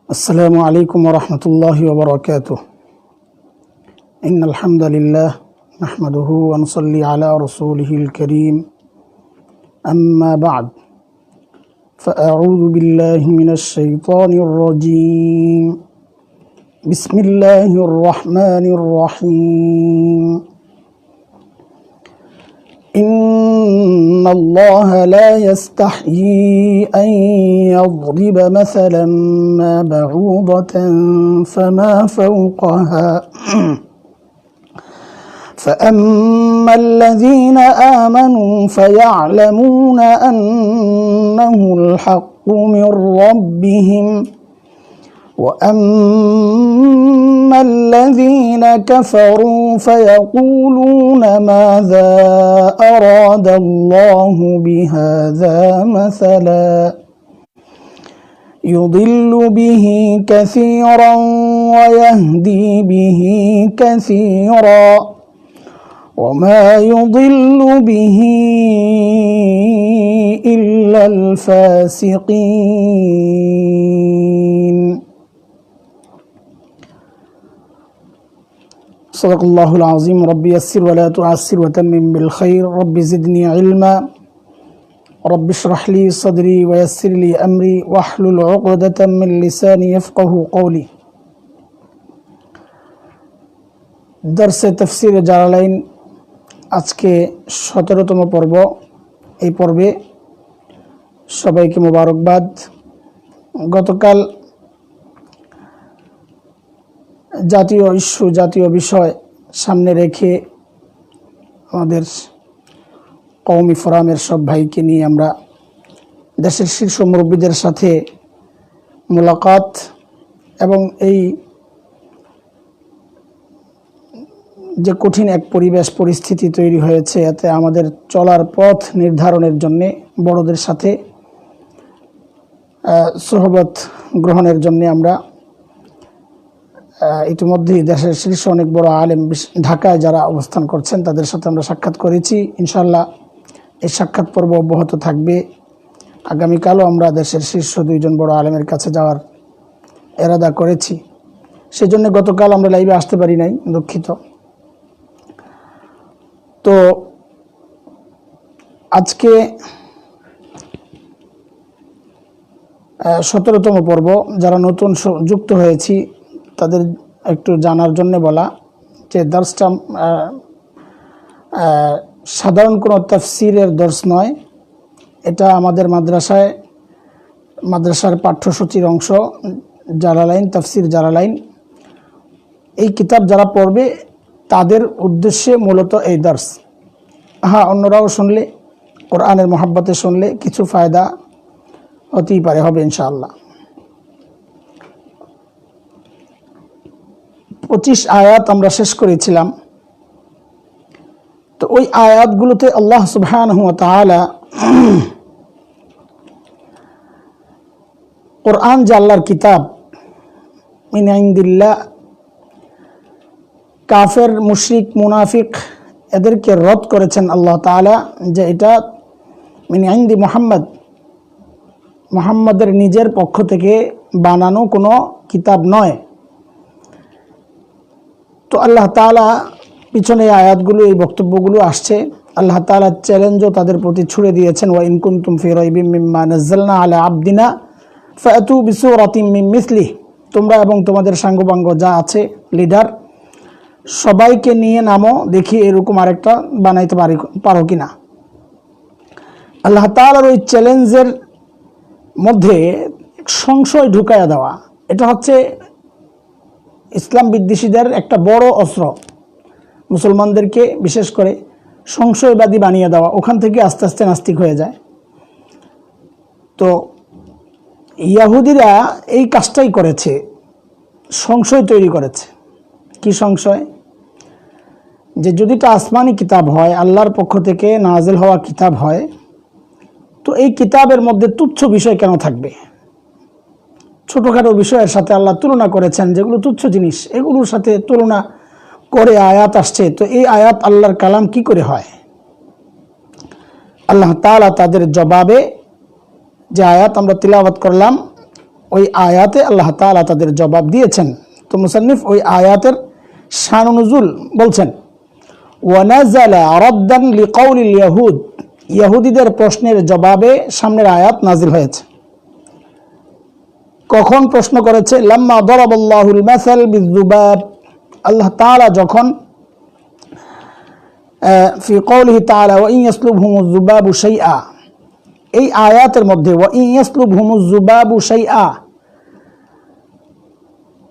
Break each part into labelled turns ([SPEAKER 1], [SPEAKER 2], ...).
[SPEAKER 1] السلام عليكم ورحمة الله وبركاته. إن الحمد لله نحمده ونصلي على رسوله الكريم. أما بعد فأعوذ بالله من الشيطان الرجيم. بسم الله الرحمن الرحيم. إن الله لا يستحيي أن يضرب مثلا ما بعوضة فما فوقها فأما الذين آمنوا فيعلمون أنه الحق من ربهم وأما الذين كفروا فيقولون ماذا أراد الله بهذا مثلا يضل به كثيرا ويهدي به كثيرا وما يضل به إلا الفاسقين. صدق الله العظيم. ربي يسر ولا تعسر وتمم بالخير. ربي زدني علما. ربي اشرح لي صدري ويسر لي أمري واحلل عقدة من لساني يفقه قولي. দর্সে তাফসীরে জালালাইন আজকে 17তম পর্ব। এই পর্বে সবাইকে মোবারকবাদ। গতকাল জাতীয় ইস্যু, জাতীয় বিষয় সামনে রেখে আমাদের কওমি ফোরামের সব ভাইকে নিয়ে আমরা দেশের শীর্ষ মুরব্বীদের সাথে মোলাকাত এবং এই যে কঠিন এক পরিস্থিতি তৈরি হয়েছে, এতে আমাদের চলার পথ নির্ধারণের জন্যে বড়দের সাথে সোহবত গ্রহণের জন্যে আমরা ইতিমধ্যেই দেশের শীর্ষ অনেক বড় আলেম ঢাকায় যারা অবস্থান করছেন তাদের সাথে আমরা সাক্ষাৎ করেছি। ইনশাআল্লাহ এই সাক্ষাৎ পর্ব অব্যাহত থাকবে। আগামীকালও আমরা দেশের শীর্ষ 2জন বড় আলেমের কাছে যাওয়ার এরাদা করেছি। সেজন্য গতকাল আমরা লাইভে আসতে পারি নাই, দুঃখিত। তো আজকে 17তম পর্ব। যারা নতুন যুক্ত হয়েছি তাদের একটু জানার জন্য বলা যে দর্সটা সাধারণ কোনো তাফসীরের দর্স নয়। এটা আমাদের মাদ্রাসার পাঠ্যসূচির অংশ। জালালাইন, তাফসীর জালালাইন, এই কিতাব যারা পড়বে তাদের উদ্দেশ্যে মূলত এই দর্স। হ্যাঁ, অন্যরাও শুনলে, কোরআনের মহাব্বতে শুনলে কিছু ফায়দা হতেই পারে, হবে ইনশাআল্লাহ। 25 আয়াত আমরা শেষ করেছিলাম। তো ওই আয়াতগুলোতে আল্লাহ সুবহানাহু ওয়া তাআলা কোরআন যে আল্লাহর কিতাব, মিন ইনদিল্লাহ, কাফের, মুশরিক, মুনাফিক এদেরকে রদ করেছেন আল্লাহ তাআলা যে এটা মিন ইনদি মুহাম্মদের নিজের পক্ষ থেকে বানানো কোনো কিতাব নয়। তো আল্লাহ তাআলা পিছনে আয়াতগুলো, এই বক্তব্যগুলো আসছে। আল্লাহ তাআলা চ্যালেঞ্জও তাদের প্রতি ছুড়ে দিয়েছেন, ওয়া ইন কুনতুম ফি রাইবিম মিম্মা নাযালনা আলা আবদিনা ফাতু বিসূরাতিম মিন মিসলিহি, তোমরা এবং তোমাদের সাঙ্গপাঙ্গ যা আছে, লিডার, সবাইকে নিয়ে নামো, দেখি এরকম আরেকটা বানাইতে পারো কিনা। আল্লাহ তাআলার ওই চ্যালেঞ্জের মধ্যে সংশয় ঢুকায়া দেওয়া, এটা হচ্ছে ইসলাম বিদ্বেষীদের একটা বড় অস্ত্র। মুসলমানদেরকে বিশেষ করে সংশয়বাদী বানিয়ে দেওয়া, ওখান থেকে আস্তে আস্তে নাস্তিক হয়ে যায়। তো ইহুদিরা এই কাজটাই করেছে, সংশয় তৈরি করেছে। কি সংশয়? যে যদি এটা আসমানি কিতাব হয়, আল্লাহর পক্ষ থেকে নাজিল হওয়া কিতাব হয়, তো এই কিতাবের মধ্যে তুচ্ছ বিষয় কেন থাকবে? ছোটোখাটো বিষয়ের সাথে আল্লাহ তুলনা করেছেন, যেগুলো তুচ্ছ জিনিস, এগুলোর সাথে তুলনা করে আয়াত আসছে। তো এই আয়াত আল্লাহর কালাম কি করে হয়? আল্লাহ তাআলা তাদের জবাবে যে আয়াত আমরা তিলাওয়াত করলাম, ওই আয়াতে আল্লাহ তাআলা তাদের জবাব দিয়েছেন। তো মুসান্নিফ ওই আয়াতের শান নুজুল বলছেন, ওয়ানাজালা রাদ্দান লিকাউলিল ইয়াহুদ, ইহুদিদের প্রশ্নের জবাবে সামনের আয়াত নাজিল হয়েছে। কখন প্রশ্ন করেছে? লাম্মা দরাবাল্লাহুল মাসাল বিযুবাব, আল্লাহ তাআলা যখন ফি কওলিহি তাআলা ওয়া ইন ইয়াসলুবহুমুয যুবাবু শাইআ, এই আয়াতের মধ্যে ওয়া ইন ইয়াসলুবহুমুয যুবাবু শাইআ,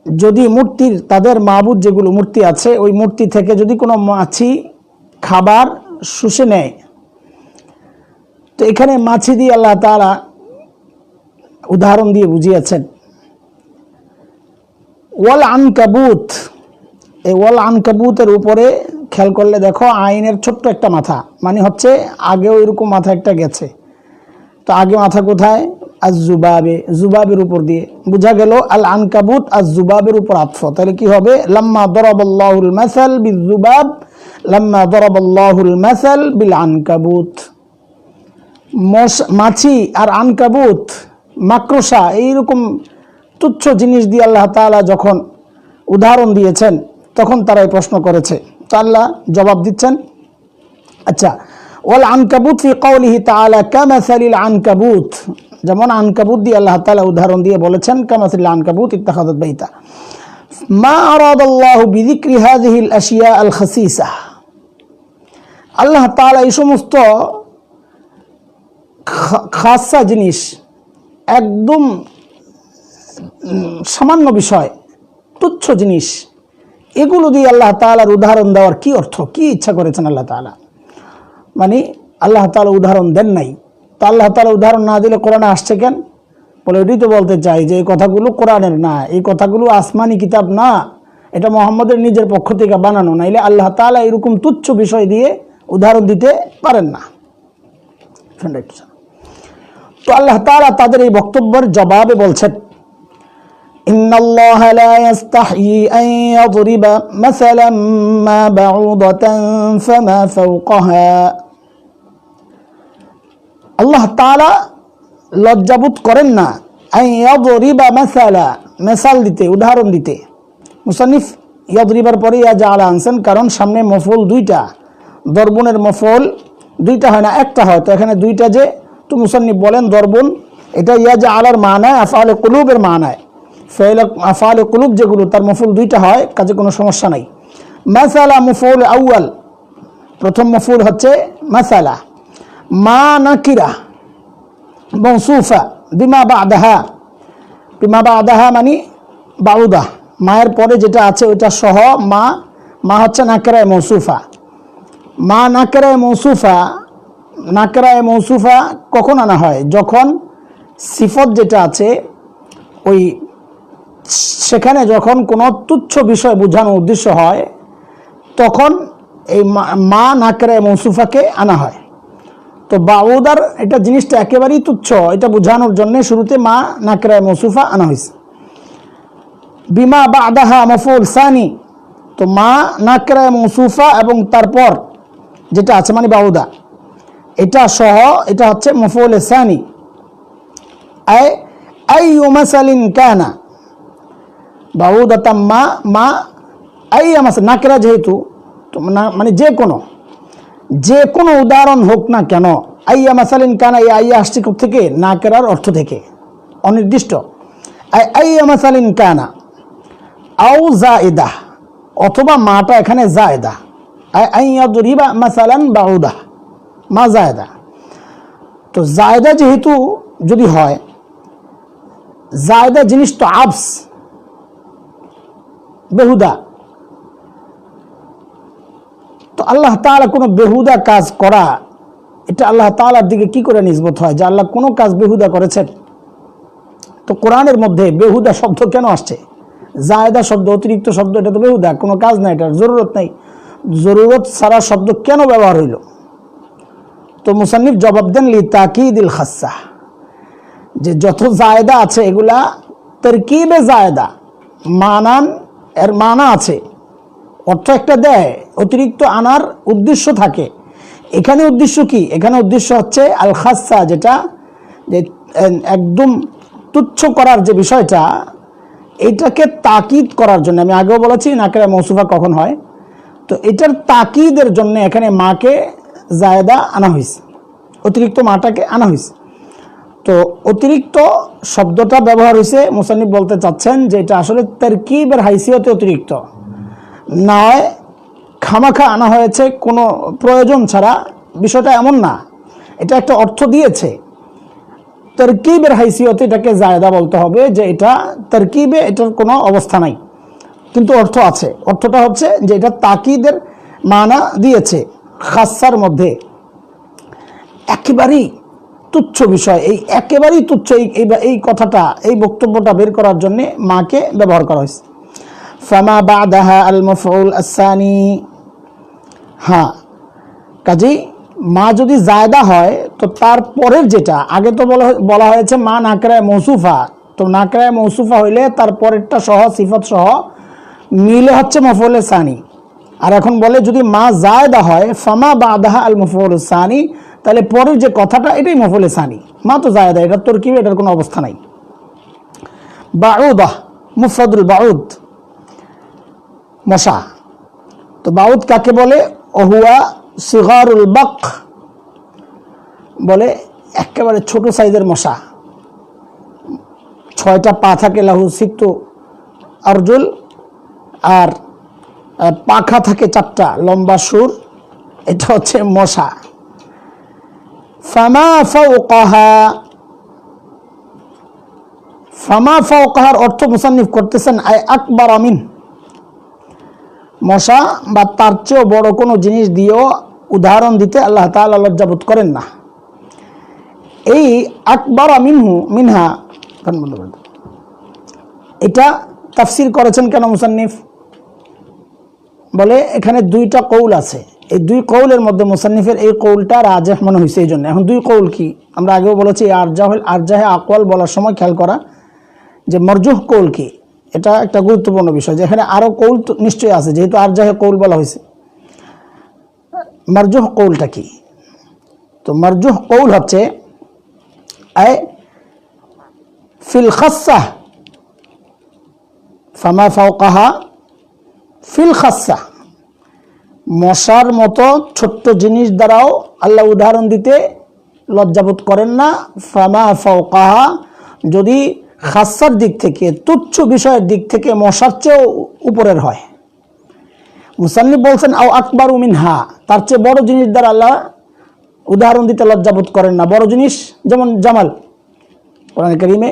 [SPEAKER 1] যদি মূর্তির তাদের মাবুদ যেগুলো মূর্তি আছে ওই মূর্তি থেকে যদি কোনো মাছি খাবার শুষে নেয়, তো এখানে মাছি দিয়ে আল্লাহ তাআলা উদাহরণ দিয়ে বুঝিয়েছেন। ওয়াল আনকাবুত, এই ওয়াল আনকাবুতের উপরে খেয়াল করলে দেখো আইনের ছোট্ট একটা মাথা, মানে হচ্ছে আগেও এরকম মাথা একটা গেছে, তো আগে মাথা কোথায়? আজ জুবাবে, জুবাবের উপর দিয়ে বোঝা গেল আল আনকাবুত আজ জুবাবের উপর আতফ। তাহলে কি হবে? লাম্মা দরাবাল্লাহুল মাসাল বিযুবাব লাম্মা দরাবাল্লাহুল মাসাল বিল আনকাবুত। মাছি আর আনকাবুত, মাকড়সা, এইরকম তুচ্ছ জিনিস দিয়ে আল্লাহ তাআলা যখন উদাহরণ দিয়েছেন তখন তারা এই প্রশ্ন করেছে। তো আল্লাহ জবাব দিচ্ছেন। আচ্ছা, ওয়াল আনকাবুত ফি কওলিহি তাআলা কামাসালিল আনকাবুত, যেমন আনকাবুত দিয়ে আল্লাহ তাআলা উদাহরণ দিয়ে বলেছেন কামাসালিল আনকাবুত ইত্তাখাযাত বাইতা। মা আরাদাল্লাহু বিযিকরি হাযিহিল আশিয়া আল খাসিসা, আল্লাহ তাআলা এই সমস্ত খাসা জিনিস, একদম সামান্য বিষয়, তুচ্ছ জিনিস, এগুলো দিয়ে আল্লাহ তাআলার উদাহরণ দেওয়ার কি অর্থ, কি ইচ্ছা করেছেন আল্লাহ তাআলা? মানে আল্লাহ তাআলা উদাহরণ দেন নাই, তো আল্লাহ তাআলা উদাহরণ না দিলে কোরআনে আসছে কেন? বলে এটাই তো বলতে চাই যে এই কথাগুলো কোরআনের না, এই কথাগুলো আসমানি কিতাব না, এটা মুহাম্মদের নিজের পক্ষ থেকে বানানো, নাইলে আল্লাহ তাআলা এরকম তুচ্ছ বিষয় দিয়ে উদাহরণ দিতে পারেন না। তো আল্লাহ তাআলা তাদের এই বক্তব্যের জবাবে বলছেন, ইন্নাল্লাহা লা ইস্তাহয়ি আন ইয়াদরিবা মাসালাম মা বাউদাতান ফামা ফাওকাহা, আল্লাহ তাআলা লজ্জাবোধ করেন না আন ইয়াদরিবা মাসালা, মিসাল দিতে, উদাহরণ দিতে। মুসান্নিফ ইয়াদরিবার পরে ইয়া জাআলা আনছেন, কারণ সামনে মফউল দুইটা, দরবুনের মফউল দুইটা হয় না, একটা হয়, তো এখানে দুইটা যে, তো মুসান্নিফ বলেন দরবুন এটা ইয়া জাআলার মানায় আফআলে কুলুবের মানায়, ফাইল আফআলে কুলুব যেগুলো তার মফউল দুইটা হয়, কাজে কোনো সমস্যা নাই। মাসালা মফউল আউয়াল, প্রথম মফউল হচ্ছে মাসালা। মা নাকিরা মৌসুফা বিমা বাদাহা, বিমা বাদাহা মানে বাউদা, মায়ের পরে যেটা আছে ওইটা সহ মা, মা হচ্ছে নাকিরায়ে মৌসুফা। মা নাকিরায়ে মৌসুফা, নাকিরায়ে মৌসুফা কখন আনা হয়? যখন সিফত যেটা আছে ওই সেখানে যখন কোনো তুচ্ছ বিষয় বোঝানোর উদ্দেশ্য হয় তখন এই মা নাকিরায়ে মৌসুফাকে আনা হয়। তো বাউদার এটা জিনিসটা একেবারেই তুচ্ছ, এটা বোঝানোর জন্য শুরুতে মা নাকিরায়ে মৌসুফা আনা হয়েছে। বিমা বাদাহা মফউল সানি, তো মা নাকিরায়ে মৌসুফা এবং তারপর যেটা আছে মানে বাউদা, এটা সহ এটা হচ্ছে মফউল সানি। আইয়ু মাসালিন কানা বাউদাতাম মা, মা আইয়া মাসাল, নাকিরা যেহেতু, তো মানে যে কোনো উদাহরণ হোক না কেন, আইয়া মাসালিন কানা, এই আইয়া আসছে থেকে নাকিরার অর্থ থেকে, অনির্দিষ্ট। আইয়া মাসালিন কানা আও জায়েদা, অথবা মাটা এখানে জায়েদা, আইয়া যরিবা মাসালান বাউদা, মা জায়েদা। তো জায়েদা যেহেতু যদি হয়, জায়েদা জিনিস তো আবস, বেহুদা, তো আল্লাহ তাআলা কোনো বেহুদা কাজ করা, এটা আল্লাহ তাআলার দিকে কি করে নিসবত হয় যে আল্লাহ কোনো কাজ বেহুদা করেছেন? তো কোরআনের মধ্যে বেহুদা শব্দ কেন আসছে? জায়েদা শব্দ, অতিরিক্ত শব্দ, এটা তো বেহুদা, কোনো কাজ নাই, এটার জরুরত নাই, জরুরত ছাড়া শব্দ কেন ব্যবহার হইল? তো মুসান্নিফ জবাব দেন লি তাকিদিল খাসা, যে যত জায়েদা আছে এগুলা তারকিবে জায়েদা, মানান এর মানা আছে, অর্থ একটা দেয়, অতিরিক্ত আনার উদ্দেশ্য থাকে। এখানে উদ্দেশ্য কি? এখানে উদ্দেশ্য হচ্ছে আল খাসা, যেটা যে একদম তুচ্ছ করার যে বিষয়টা, এটাকে তাকিদ করার জন্য, আমি আগেও বলেছি নাকেরা মৌসুফা কখন হয়, তো এটার তাকিদের জন্য এখানে মাকে জায়দা আনা হয়েছে, অতিরিক্ত মাটাকে আনা হয়েছে। তো অতিরিক্ত শব্দটা ব্যবহার হয়েছে, মুসান্নিফ বলতে চাচ্ছেন যে এটা আসলে তারকিবের হাইসিয়তে অতিরিক্ত নয়, খামাখা আনা হয়েছে কোনো প্রয়োজন ছাড়া, বিষয়টা এমন না, এটা একটা অর্থ দিয়েছে। তারকিবের হাইসিয়তে এটাকে জায়দা বলতে হবে, যে এটা তারকিবে এটার কোনো অবস্থা নাই, কিন্তু অর্থ আছে। অর্থটা হচ্ছে যে এটা তাকিদের মানা দিয়েছে খাসার মধ্যে। একেবারেই তুচ্ছ বিষয়, এই একেবারেই তুচ্ছ এই কথাটা, এই বক্তব্যটা বের করার জন্য মাকে ব্যবহার করা হয়েছে। ফামা বাদাহা আল মাফউল আসানি, হ্যাঁ, কাজেই মা যদি জায়দা হয় তো তারপরের যেটা, আগে তো বলা হয়েছে মা নাকরায় মৌসুফা, তো নাকরায় মৌসুফা হইলে তারপরেরটা সহ সিফত সহ মিলে হচ্ছে মফউল সানি। আর এখন বলে যদি মা জায়দা হয় ফামা বাদাহা আল মাফউল সানি, তাহলে পরের যে কথাটা এটাই মফউল সানি, মা তো জায়দা, এটা তরকিবে, এটার কোনো অবস্থা নাই। বাউদা মুফরাদুল বাউদ, মশা। তো বাউদ কাকে বলে? ওহুয়া সিগারুল বাক, বলে একেবারে ছোট সাইজের মশা, 6টা পা থাকে, লাহু সিত্তু আরজুল, আর পাখা থাকে 4টা, লম্বা সুর, এটা হচ্ছে মশা। ফামা ফাওকাহা, ফামা ফাওকাহার অর্থ মুসান্নিফ করতেছেন আই আকবার আমিন, মশা বা তার চেয়েও বড় কোনো জিনিস দিয়েও উদাহরণ দিতে আল্লাহ তাআলা লজ্জাবোধ করেন না। এই আকবার মিনহু মিনহা, এটা তাফসির করেছেন কেন মুসান্নিফ? বলে এখানে 2টা কৌল আছে, এই 2 কৌলের মধ্যে মুসান্নিফের এই কৌলটা রাজেহ মনে হয়েছে, এই জন্য। এখন 2 কৌল কি, আমরা আগেও বলেছি আরজাহে আকওয়াল বলার সময় খেয়াল করা যে মরজুহ কৌল কি, এটা একটা গুরুত্বপূর্ণ বিষয়, যেখানে আরো কৌল নিশ্চয়ই আছে, যেহেতু আরজাহে কৌল বলা হয়েছে। মরজুহ কৌলটা কি? তো মরজুহ কৌল হচ্ছে আই ফিল খাসসাহ, ফামা ফাওকাহা ফিল খাসসাহ, মশার মতো ছোট্ট জিনিস দ্বারাও আল্লাহ উদাহরণ দিতে লজ্জাবোধ করেন না। ফামা ফাওকাহা যদি খাসার দিক থেকে, তুচ্ছ বিষয়ের দিক থেকে মশার চেয়েও উপরের হয়। মুসান্নিফ বলছেন আও আকবারু মিনহা, তার চেয়ে বড় জিনিস দ্বারা আল্লাহ উদাহরণ দিতে লজ্জাবোধ করেন না। বড় জিনিস যেমন জামাল, কোরআন কারীমে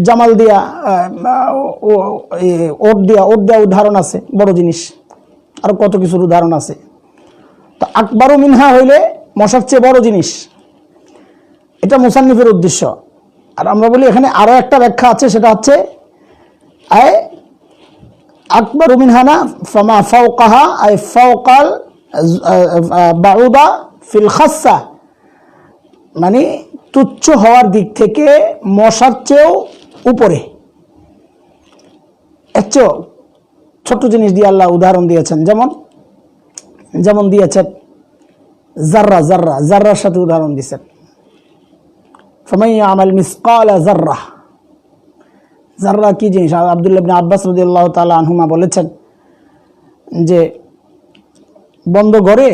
[SPEAKER 1] জামাল দিয়া, ওট দিয়া উদাহরণ আছে, বড় জিনিস, আর কত কিছুর উদাহরণ আছে। তো আকবারু মিনহা হইলে মশার চেয়ে বড় জিনিস, এটা মুসান্নিফের উদ্দেশ্য। আর আমরা বলি এখানে আরো একটা ব্যাখ্যা আছে, সেটা হচ্ছে আই আকবারু মিনহা না, ফামা ফাওকাহা আই ফাওকাল বাউদা ফিল খাসসা, মানে তুচ্ছ হওয়ার দিক থেকে মশার চেয়েও উপরে, এর চেয়েও ছোট্ট জিনিস দিয়ে আল্লাহ উদাহরণ দিয়েছেন। যেমন দিয়েছেন জাররা, জাররার সাথে উদাহরণ দিয়েছেন, ফামান ইয়ামাল মিসকালা জাররা। জাররা কি জিনিস? আব্দুল্লাহ ইবনে আব্বাস রাদিয়াল্লাহু তাআলা আনহুমা বলেছেন যে বন্ধ ঘরে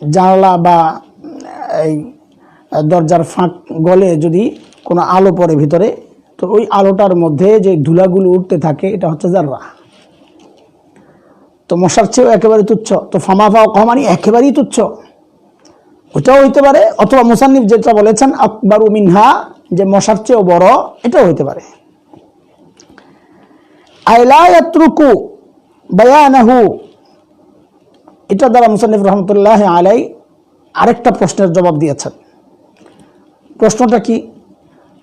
[SPEAKER 1] জানালা বা এই দরজার ফাঁক গলে যদি কোনো আলো পড়ে ভিতরে, তো ওই আলোটার মধ্যে যে ধুলাগুলো উঠতে থাকে, এটা হচ্ছে জাররা। তো মশার চেয়েও একেবারে তুচ্ছ। তো ফামা ফাওকাহা মানে একেবারেই তুচ্ছ, ওটাও হইতে পারে, অথবা মুসান্নিফ যেটা বলেছেন আকবারু মিনহা, যে মশার চেয়েও বড়, এটাও হইতে পারে। আইলা ইয়াতরুকু বায়ানাহু, এটা দ্বারা মুসান্নিফ রহমতুল্লাহ আলাই আরেকটা প্রশ্নের জবাব দিয়েছেন। প্রশ্নটা কি?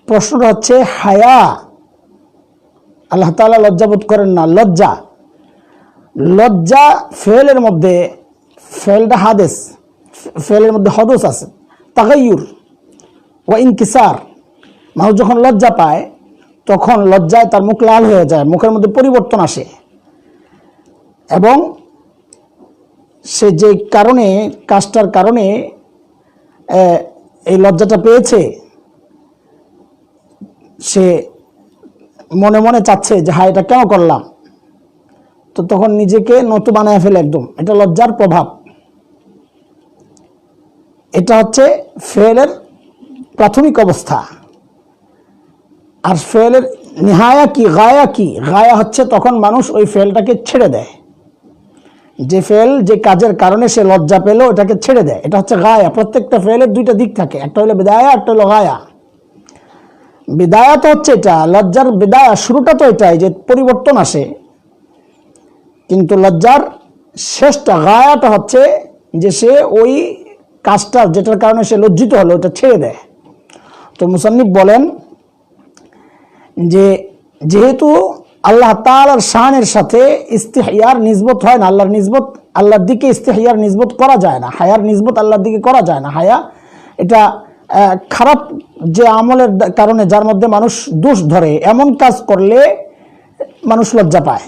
[SPEAKER 1] প্রশ্নটা হচ্ছে হায়া, আল্লাহ তাআলা লজ্জাবোধ করেন না। লজ্জা ফেলের মধ্যে, ফেলটা হাদেস, ফেলের মধ্যে হদস আছে, তাগায়ুর ওয়া ইনকিসার। মানুষ যখন লজ্জা পায় তখন লজ্জায় তার মুখ লাল হয়ে যায়, মুখের মধ্যে পরিবর্তন আসে, এবং সে যে কারণে, কাজটার কারণে এই লজ্জাটা পেয়েছে, সে মনে মনে চাচ্ছে যে হ্যাঁ এটা কেন করলাম, তো তখন নিজেকে নতু বানায় ফেলে একদম। এটা লজ্জার প্রভাব। এটা হচ্ছে ফেলের প্রাথমিক অবস্থা। আর ফেলের নিহায়া কি, গায়া কি? গায়া হচ্ছে তখন মানুষ ওই ফেলটাকে ছেড়ে দেয়। যে ফেল, যে কাজের কারণে সে লজ্জা পেল, ওটাকে ছেড়ে দেয়। এটা হচ্ছে গায়া। প্রত্যেকটা ফেলের দুইটা দিক থাকে, একটা হলো বিদায়া, একটা হলো গায়া। বিদায়া তো হচ্ছে এটা, লজ্জার বিদায়া শুরুটা তো এটাই যে পরিবর্তন আসে, কিন্তু লজ্জার শেষটা, গায়াটা হচ্ছে যে সে ওই কাজটা যেটার কারণে সে লজ্জিত হলো ওটা ছেড়ে দেয়। তো মুসান্নিফ বলেন যে যেহেতু আল্লাহ তাআলার শানের সাথে ইস্তিহইয়ার নিসবত হয় না, আল্লাহর নিসবত, আল্লাহর দিকে ইস্তিহইয়ার নিসবত করা যায় না, হায়ার নিসবত আল্লাহর দিকে করা যায় না। হায়া এটা খারাপ যে আমলের কারণে, যার মধ্যে মানুষ দোষ ধরে, এমন কাজ করলে মানুষ লজ্জা পায়।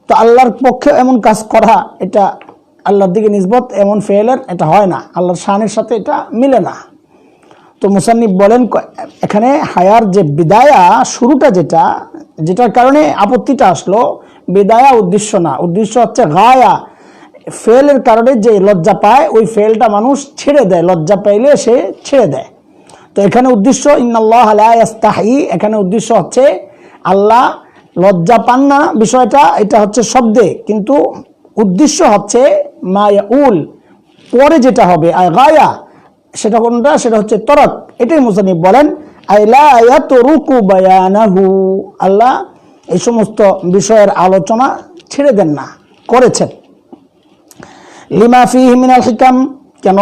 [SPEAKER 1] তো আল্লাহর পক্ষে এমন কাজ করা, এটা আল্লাহর দিকে নিসবত এমন ফেলের এটা হয় না, আল্লাহর শানের সাথে এটা মিলে না। তো মুসান্নিফ বলেন এখানে হায়ার যে বিদায়া, শুরুটা যেটার কারণে আপত্তিটা আসলো, বিদায়া উদ্দেশ্য না, উদ্দেশ্য হচ্ছে গায়া। ফেলের কারণে যে লজ্জা পায়, ওই ফেলটা মানুষ ছেড়ে দেয়, লজ্জা পাইলে সে ছেড়ে দেয়। তো এখানে উদ্দেশ্য ইন্নাল্লাহ লা ইস্তাহি, এখানে উদ্দেশ্য হচ্ছে আল্লাহ লজ্জা পান না বিষয়টা, এটা হচ্ছে শব্দে, কিন্তু উদ্দেশ্য হচ্ছে মা ইয়াউল, পরে যেটা হবে আয় গায়া, সেটা কোনটা? সেটা হচ্ছে তরক। এটাই মুসান্নিফ বলেন আইলা ইয়াতরুকু বায়ানাহু, আল্লাহ এই সমস্ত বিষয়ের আলোচনা ছেড়ে দেন না, করেছেন। লিমা ফিহি মিনাল হিকাম, কেন?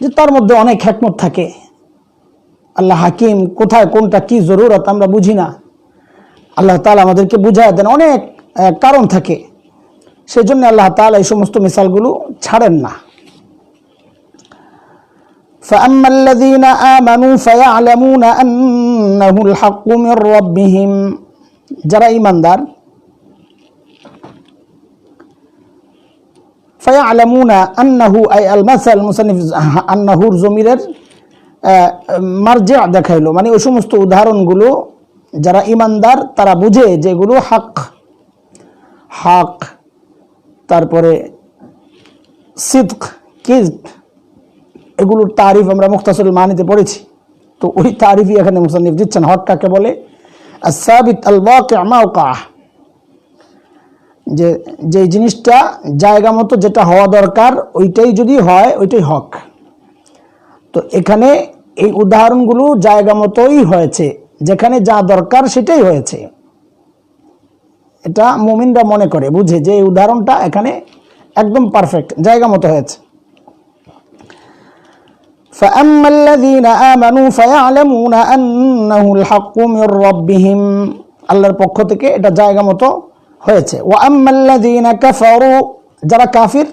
[SPEAKER 1] যে তার মধ্যে অনেক হিকমত থাকে। আল্লাহ হাকিম, কোথায় কোনটা কি জরুরত আমরা বুঝি না, আল্লাহ তাআলা আমাদেরকে বুঝায় দেন, অনেক কারণ থাকে, সেই জন্য আল্লাহ তাআলা এই সমস্ত মিসালগুলো ছাড়েন না। فأما الذين آمنوا فيعلمون أنه الحق من ربهم, যারা ঈমানদার, فيعلمون أنه أي المثل, মুসান্নিফ আন্নাহুর জমিরের মারজি' দেখাইলো, মানে ওই সমস্ত উদাহরণগুলো যারা ঈমানদার তারা বুঝে যেগুলো হক, হক, তারপরে সিদক, কিযব, এগুলোর তারিফ আমরা মুখতাসরুল মানিতে পড়েছি। তো ওই তারিফই এখানে মুসান্নিফ দিচ্ছেন। হক কাকে বলে? আস-সাবিত আল-ওয়াকি' মা ওয়াকাহ, যে জিনিসটা জায়গা মতো যেটা হওয়া দরকার ওইটাই যদি হয় ওইটাই হক। তো এখানে এই উদাহরণগুলো জায়গা মতোই হয়েছে, যেখানে যা দরকার সেটাই হয়েছে। এটা মুমিনরা মনে করে, বুঝে যে এই উদাহরণটা এখানে একদম পারফেক্ট, জায়গা মতো হয়েছে। فأما الذين آمنوا فيعلمون أنه الحق من ربهم, আল্লাহর পক্ষ থেকে এটা জায়গা মতো হয়েছে। وأما الذين كفروا, যারা কাফির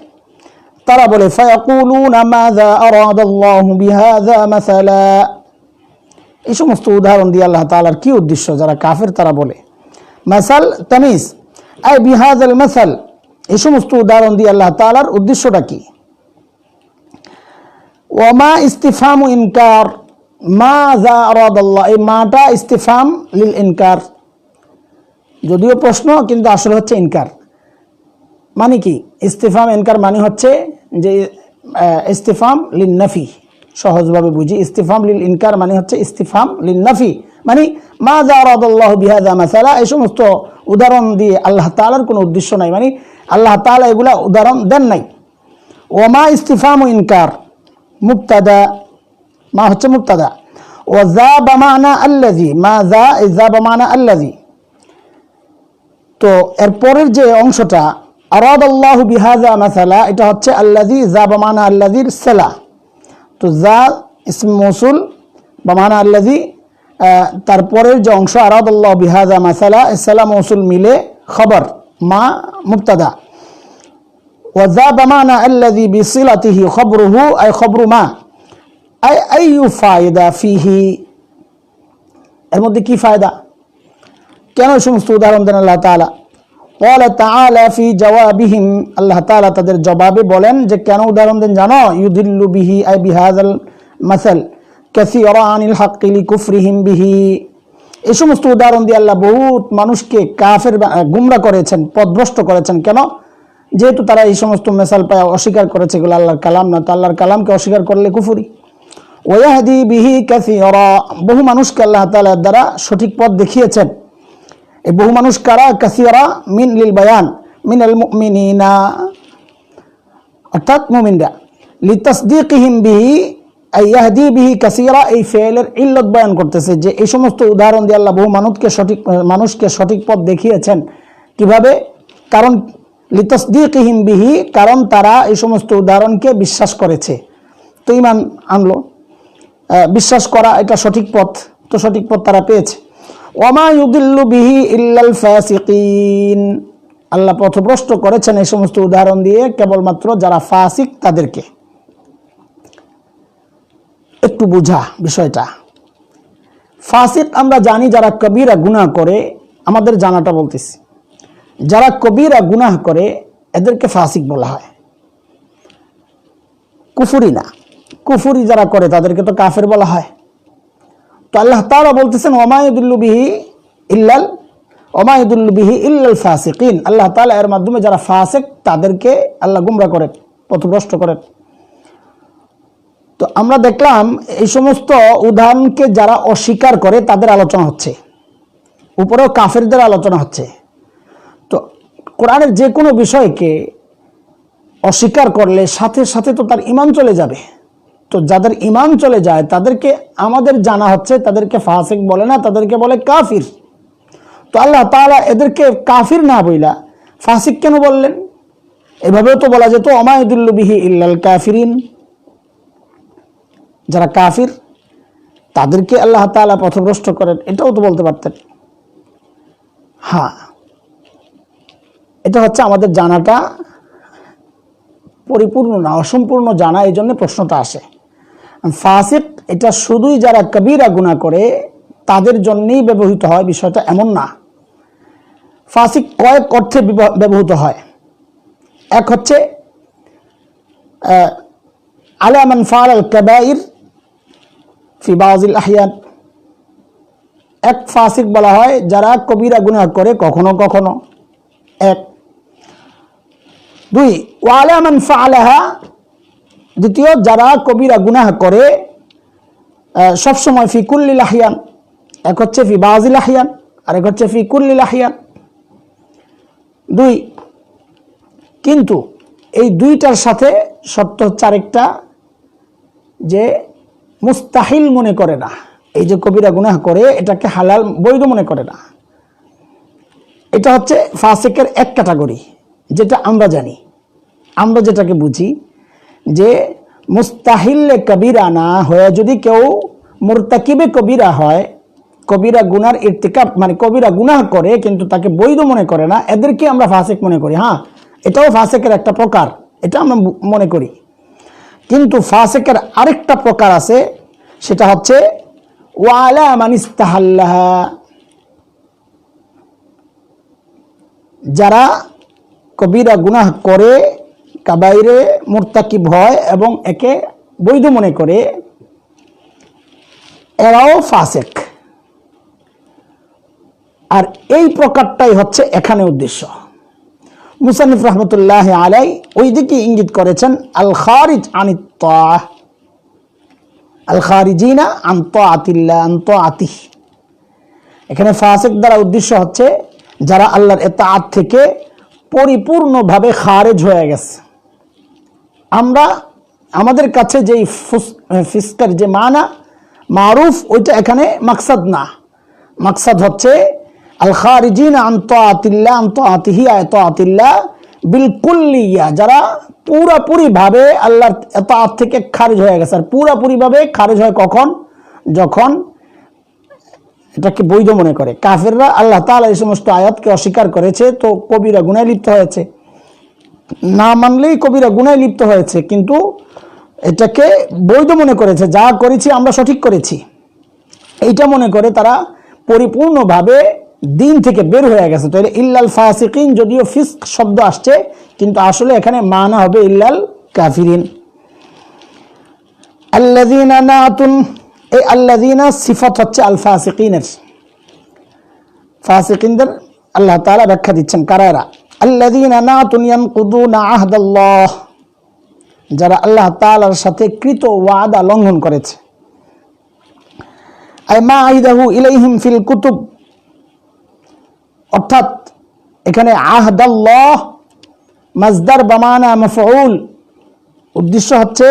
[SPEAKER 1] তারা বলে فيقولون ماذا أراد الله بهذا مثلا, এই সমস্ত উদাহরণ দিয়ে আল্লাহ তাআলার কি উদ্দেশ্য? যারা কাফির তারা বলে, মাসাল তামিজ আই বিহাযাল মাসাল, এই সমস্ত উদাহরণ দিয়ে আল্লাহ তাআলার উদ্দেশ্যটা কি? ওয়ামা ইস্তিফহামু ইনকার, মাযা আরাদাল্লাহ, এই মাটা ইস্তিফহাম লিল ইনকার, যদিও প্রশ্ন কিন্তু আসলে হচ্ছে ইনকার। মানে কি ইস্তিফহাম ইনকার? মানে হচ্ছে যে ইস্তিফহাম লিন নাফি, সহজভাবে বুঝি, ইস্তিফহাম লিল ইনকার মানে হচ্ছে ইস্তিফহাম লিন নাফি, মানে মাযা আরাদাল্লাহু বিহাযা মাসালা, এই সমস্ত উদাহরণ দিয়ে আল্লাহ তাআলার কোনো উদ্দেশ্য নাই, মানে আল্লাহ তাআলা এগুলা উদাহরণ দেন নাই। ওয়ামা ইস্তিফহামু ইনকার মুবতাদা, মা হচ্ছে মুবতাদা, ওয়া যা বামানা আল্লাযী, মা যা যা বামানা আল্লাযী, তো এর পরের যে অংশটা আরাদাল্লাহু বিহাযা মাসালা, এটা হচ্ছে আল্লাযী, যা বামানা আল্লাযীর সালা, তো যা ইসম মৌসুল বামানা আল্লাযী, তারপরের যে অংশ আরাদাল্লাহু বিহাযা মাসালা, সালা মৌসুল মিলে খবর, মা মুবতাদা, ওয়াজা বামানা আল্লাযী বিসিলাতিহি খবরুহু আই খবরু মা, আই আইয়ু ফায়দা ফিহি, এর মধ্যে কি ফায়দা? কেন এই সমস্ত উদাহরণ দেন আল্লাহ তাআলা? ক্বালা তাআলা ফি জাওয়াবিহিম, আল্লাহ তাআলা তাদের জবাবে বলেন যে কেন উদাহরণ দেন জানো? ইউদিল্লু বিহি আই বিহাযাল মাসাল কাসীরা আনিল হাক্কি লিকুফরিহিম বিহি, এই সমস্ত উদাহরণ দিয়ে আল্লাহ বহুত মানুষকে কাফের গুমরা করেছেন, পথভ্রষ্ট করেছেন। কেন? যেহেতু তারা এই সমস্ত মেসাল পায় অস্বীকার করেছে, এগুলো আল্লাহর কালাম না, তো আল্লাহর কালামকে অস্বীকার করলে কুফরি। ওয়াহদি বিহি কাসীরা, বহু মানুষকে আল্লাহ তাআলা দ্বারা সঠিক পথ দেখিয়েছেন। এই বহু মানুষ কারা? কাসীরা মিন লিল বায়ান মিনাল মুমিনিনা, অর্থাৎ মুমিনরা। লিতাসদীকিহিম বিহি আই ইয়াহদি বিহি কাসীরা, এই ফেলের ইল্লত বয়ান করতেছে যে এই সমস্ত উদাহরণ দিয়ে আল্লাহ বহু মানুষকে সঠিক পথ দেখিয়েছেন। কিভাবে? কারণ লিতাসদীকিহিম বিহি, কারণ তারা এই সমস্ত উদাহরণকে বিশ্বাস করেছে, তো ঈমান আনলো। বিশ্বাস করা এটা সঠিক পথ, তো সঠিক পথ তারা পেয়েছে। ওয়ামা ইউদিল্লু বিহি ইল্লাল ফাসিকিন, আল্লাহ পথভ্রষ্ট করেছেন এই সমস্ত উদাহরণ দিয়ে কেবলমাত্র যারা ফাসিক তাদেরকে। একটু বুঝা বিষয়টা। ফাসিক আমরা জানি যারা কবিরা গুনাহ করে, আমাদের জানাটা বলতেছি। যারা কবিরা গুনাহ করে এদেরকে ফাসিক বলা হয়, কুফরি না। কুফরি যারা করে তাদেরকে তো কাফের বলা হয়। তো আল্লাহ তাআলা বলতেছেন ওমা ইউদিল্লু বিহি ইল্লাল ফাসিকিন, আল্লাহ তাআলা এর মাধ্যমে যারা ফাসিক তাদেরকে আল্লাহ গুমরা করেন, পথভ্রষ্ট করেন। তো আমরা দেখলাম এই সমস্ত উদাহরণকে যারা অস্বীকার করে তাদের আলোচনা হচ্ছে, উপরেও কাফেরদের আলোচনা হচ্ছে। তো কোরআনের যে কোনো বিষয়কে অস্বীকার করলে সাথে সাথে তো তার ঈমান চলে যাবে। তো যাদের ঈমান চলে যায় তাদেরকে আমাদের জানা হচ্ছে তাদেরকে ফাসিক বলে না, তাদেরকে বলে কাফির। তো আল্লাহ তাআলা এদেরকে কাফির না বইলা ফাসিক কেন বললেন? এভাবেও তো বলা যেত ওমা ইউদিল্লু বিহি ইল্লাল কাফিরিন, যারা কাফির তাদেরকে আল্লাহ তাআলা পথভ্রষ্ট করেন, এটাও তো বলতে পারতেন। হ্যাঁ, এটা হচ্ছে আমাদের জানাটা পরিপূর্ণ না, অসম্পূর্ণ জানা, এই জন্য প্রশ্নটা আসে। ফাসিক এটা শুধুই যারা কবিরা গুনাহ করে তাদের জন্যই ব্যবহৃত হয়, বিষয়টা এমন না। ফাসিক কয়েক অর্থে ব্যবহৃত হয়। এক হচ্ছে আলা মান ফাআলাল কাবাইর ফি বাযিল আহয়ান, এক ফাসিক বলা হয় যারা কবিরা গুনাহ করে কখনো কখনো। এক। দুই, ওয়া আলা মান ফাআলাহা, দ্বিতীয় যারা কবিরা গুনাহ করে সবসময় ফি কুল্লিল আহয়ান, এক হচ্ছে ফি বাযিল আহয়ান আর এক হচ্ছে ফি কুল্লিল আহয়ান। দুই, কিন্তু এই দুইটার সাথে শর্ত হচ্ছে আরেকটা, যে মুস্তাহিল মনে করে না, এই যে কবিরা গুনাহ করে এটাকে হালাল বৈধ মনে করে না। এটা হচ্ছে ফাসিকের এক ক্যাটাগরি, যেটা আমরা জানি, আমরা যেটাকে বুঝি যে মুস্তাহিলে কবিরা না হয়ে যদি কেউ মুরতাকিবে কবিরা হয়, কবিরা গুনার ইরতিকাব মানে কবিরা গুনাহ করে কিন্তু তাকে বৈধ মনে করে না, এদেরকে আমরা ফাসিক মনে করি। হ্যাঁ, এটাও ফাসিকের একটা প্রকার, এটা আমরা মনে করি। কিন্তু ফাসিকের আরেকটা প্রকার আছে, সেটা হচ্ছে ওয়ালা মান ইস্তাহাল্লাহা, যারা কবিরা গুনাহ করে, কাবাইরে মুরতাকিব হয় এবং একে বৈধ মনে করে, এরাও ফাসিক। আর এই প্রকারটাই হচ্ছে এখানে উদ্দেশ্য। মুসান্নিফ রহমতুল্লাহ আলাই ওই দিকে ইঙ্গিত করেছেন আল খারিজ আনিত তাআহ, আল খারিজিনা আন তাআতিল্লাহ আন তাআতিহ। এখানে ফাসিক দ্বারা উদ্দেশ্য হচ্ছে যারা আল্লাহর ইতাআত থেকে পরিপূর্ণভাবে খারেজ হয়ে গেছে। আমরা আমাদের কাছে যেই ফিসকের যে মানা মারুফ, ওইটা এখানে মাকসাদ না। মাকসাদ হচ্ছে আল খারিজিনা আন তাআতিল্লাহ আন তাআতিহি আয় তাআতিল্লাহ বিলকুল্লিয়া, যারা পুরাপুরিভাবে আল্লাহর ইতাআত থেকে খারিজ হয়ে গেছে। আর পুরাপুরিভাবে খারিজ হয় কখন? যখন এটাকে বৈধ মনে করে। কাফেররা আল্লাহ তাআলা এই সমস্ত আয়াতকে অস্বীকার করেছে, তো কবিরা গুনাহে লিপ্ত হয়েছে, না মানলেই কবিরা গুনাহে লিপ্ত হয়েছে, কিন্তু এটাকে বৈধ মনে করেছে, যা করেছি আমরা সঠিক করেছি এইটা মনে করে তারা পরিপূর্ণভাবে দিন থেকে বের হয়ে গেছে। তো ইল্লাল ফাসিকিন, যদিও ফিসক শব্দ আসছে কিন্তু আসলে এখানে মানা হবে ইল্লাল কাফিরিন। আল্লাযীনা নাতুন, এই আল্লাযীনা সিফাত হচ্ছে আল ফাসিকিনের, ফাসিকিনদের আল্লাহ তাআলা ব্যাখ্যা দিচ্ছেন কারা এরা, আল্লাযীনা নাতুন ইয়ানকুদুনা আহদাল্লাহ, যারা আল্লাহ তাআলার সাথে কৃত ওয়াদা লঙ্ঘন করেছে। আই মা আইদাহু ইলাইহিম ফিল কুতুব, অর্থাৎ এখানে আহদাল্লাহ মাজদার বামানা মাফউল, উদ্দেশ্য হচ্ছে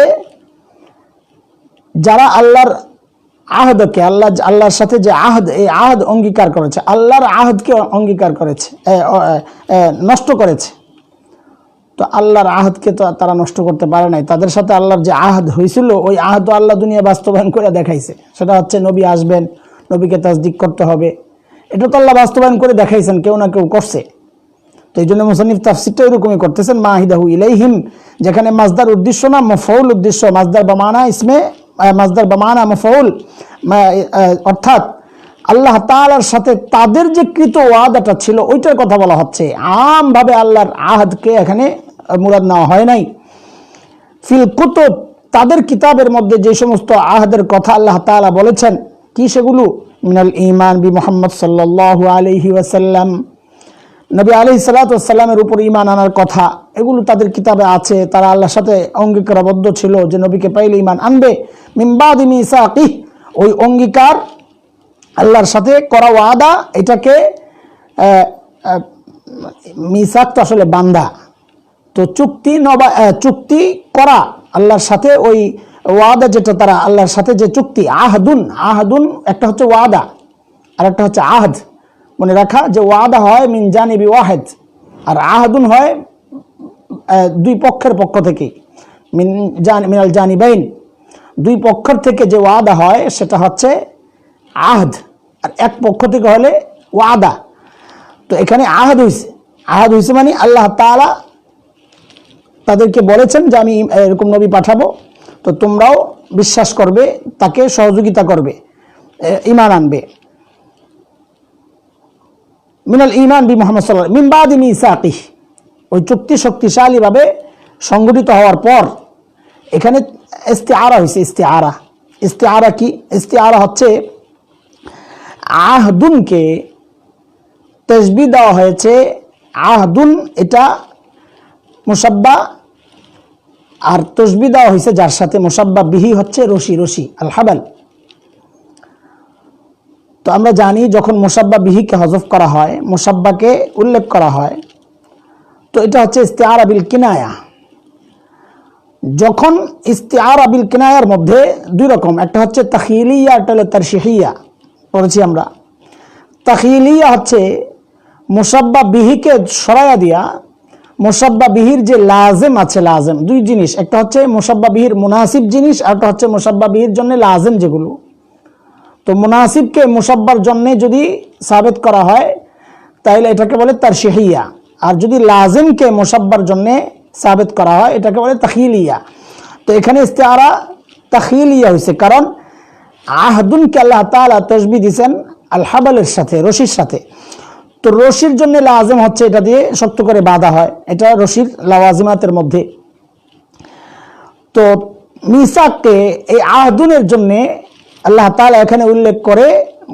[SPEAKER 1] যারা আল্লাহর আহদকে আল্লাহর সাথে যে আহদ, এই আহদ অঙ্গীকার করেছে, আল্লাহর আহদকে অঙ্গীকার করেছে, নষ্ট করেছে। তো আল্লাহর আহদকে তো তারা নষ্ট করতে পারে নাই, তাদের সাথে আল্লাহর যে আহদ হয়েছিল ওই আহদ আল্লাহ দুনিয়া বাস্তবায়ন করে দেখাইছে। সেটা হচ্ছে নবী আসবেন, নবীকে তাসদিক করতে হবে, এটা তো আল্লাহ বাস্তবায়ন করে দেখাইছেন, কেউ না কেউ করছে। তো এই জন্য মুসান্নিফ তাফসীরটা এরকমই করতেছেন, মাহিদাহু ইলাইহিম, যেখানে মাজদার উদ্দেশ্য না মফউল উদ্দেশ্য, মাজদার বামানা ইসমে মাজদার বামানা মফউল, অর্থাৎ আল্লাহ তাআলার সাথে তাদের যে কৃত ওয়াদাটা ছিল ওইটার কথা বলা হচ্ছে, আমভাবে আল্লাহর আহদকে এখানে মুরাদ নেওয়া হয় নাই। ফিল কুতুব, তাদের কিতাবের মধ্যে যে সমস্ত আহদের কথা আল্লাহ তাআলা বলেছেন, কি সেগুলো, মিনাল ঈমান বি মুহাম্মদ সাল্লাল্লাহু আলাইহি ওয়াসাল্লাম, নবী আলাইহিস সালাতু ওয়াস সালামের উপর ঈমান আনার কথা, এগুলো তাদের কিতাবে আছে। তারা আল্লাহর সাথে অঙ্গীকারবদ্ধ ছিল যে নবীকে পাইলে ঈমান আনবে। মিন বাদি মিসাকিহ, ওই অঙ্গীকার আল্লাহর সাথে করা ওয়াদা, এটাকে মিসাক তো আসলে বান্দা, তো চুক্তি করা আল্লাহর সাথে, ওই ওয়াদা যেটা তারা আল্লাহর সাথে যে চুক্তি, আহদুন একটা হচ্ছে ওয়াদা আর একটা হচ্ছে আহদ। মনে রাখা যে ওয়াদা হয় মিন জানিবি ওয়াহিদ, আর আহদুন হয় দুই পক্ষের পক্ষ থেকে, মিনাল জানিবাইন, দুই পক্ষের থেকে যে ওয়াদা হয় সেটা হচ্ছে আহদ, আর এক পক্ষ থেকে হলে ওয়াদা। তো এখানে আহদ হয়েছে মানে আল্লাহ তাআলা তাদেরকে বলেছেন যে আমি এরকম নবী পাঠাবো, তো তোমরাও বিশ্বাস করবে, তাকে সহযোগিতা করবে, ঈমান আনবে। মিনাল ঈমান বি মুহাম্মদ সাল্লাল্লাহু মিন বাদি মিসাকিহ, ওই চুক্তি শক্তিশালীভাবে সংগঠিত হওয়ার পর, এখানে ইস্তিআরা হয়েছে। ইস্তিআরা কি? ইস্তিআরা হচ্ছে আহদুনকে তাসবিহ দেওয়া হয়েছে, আহদুন এটা মুসাব্বা, আর তাসবিহ দেওয়া হয়েছে যার সাথে, মুসাব্বা বিহি হচ্ছে রশি আল হাবাল। তো আমরা জানি যখন মুসাব্বা বিহিকে হযফ করা হয়, মুসাব্বাকে উল্লেখ করা হয়, তো এটা হচ্ছে ইস্তিআরা বিল কিনায়া। যখন ইস্তিআরা বিল কিনায়ার মধ্যে দুই রকম, একটা হচ্ছে তাখইলিয়া, একটা হলো তারশিহিয়া, পড়েছি আমরা। তাখইলিয়া হচ্ছে মুসাব্বা বিহিকে সরায়া দিয়া, মুসাব্বা বিহির যে লাজেম আছে, লাজেম দুই জিনিস, একটা হচ্ছে মুসাব্বা বিহির মুনাসিব জিনিস, আর একটা হচ্ছে মুসাব্বা বিহির জন্য লাজেম যেগুলো। তো মুনাসিবকে মুসাব্বার জন্য যদি সাবেত করা হয় তাহলে এটাকে বলে তারশিহিয়া, আর যদি লাজেমকে মুসাব্বার জন্য সাবেত করা হয় এটাকে বলে তাখইলিয়া। তো এখানে ইস্তিআরা তাখইলিয়া হয়েছে, কারণ আহদুনকে আল্লাহ তাআলা তাসবিহ দিয়েছেন আল হাবালের সাথে, রশির সাথে। তো রশির জন্য লাজেম হচ্ছে এটা দিয়ে শক্ত করে বাঁধা হয়, এটা রশির লাওয়াজিমাতের মধ্যে। তো মিসাককে এই আহদুনের জন্য আল্লাহ তাআলা এখানে উল্লেখ করে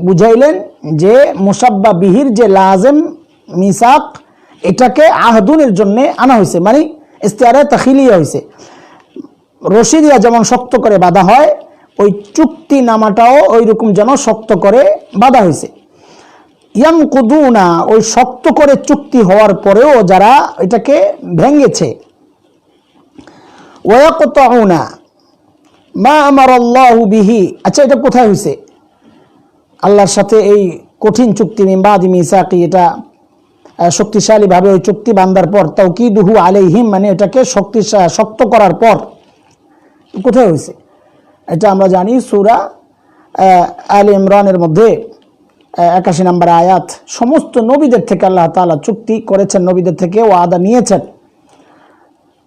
[SPEAKER 1] বুঝাইলেন যে মুসাব্বা বিহির যে লাজেম মিসাক, এটাকে আহদুনের জন্য আনা হয়েছে, মানে ইস্তিআরা তাখইলিয়া হয়েছে। রশি দিয়া যেমন শক্ত করে বাঁধা হয়, ওই চুক্তি নামাটাও ওই রকম যেন শক্ত করে বাঁধা হয়েছে। ইয়ানকুদুনা, ওই শক্ত করে চুক্তি হওয়ার পরেও যারা এটাকে ভেঙেছে, ওয়ায়াকতাউনা মা আমারাল্লাহু বিহি, আচ্ছা এটা কোথায় হয়েছে? আল্লাহর সাথে এই কঠিন চুক্তি মিন বাদি মিসাকি, এটা শক্তিশালীভাবে ওই চুক্তি বান্দার পর, তাওকিদুহু আলাইহিম, মানে এটাকে শক্ত করার পর কোথায় হয়েছে? এটা আমরা জানি সূরা আলে ইমরানের মধ্যে 81 নম্বর আয়াত। সমস্ত নবীদের থেকে আল্লাহ তাআলা চুক্তি করেছেন, নবীদের থেকে ওয়াদা নিয়েছেন।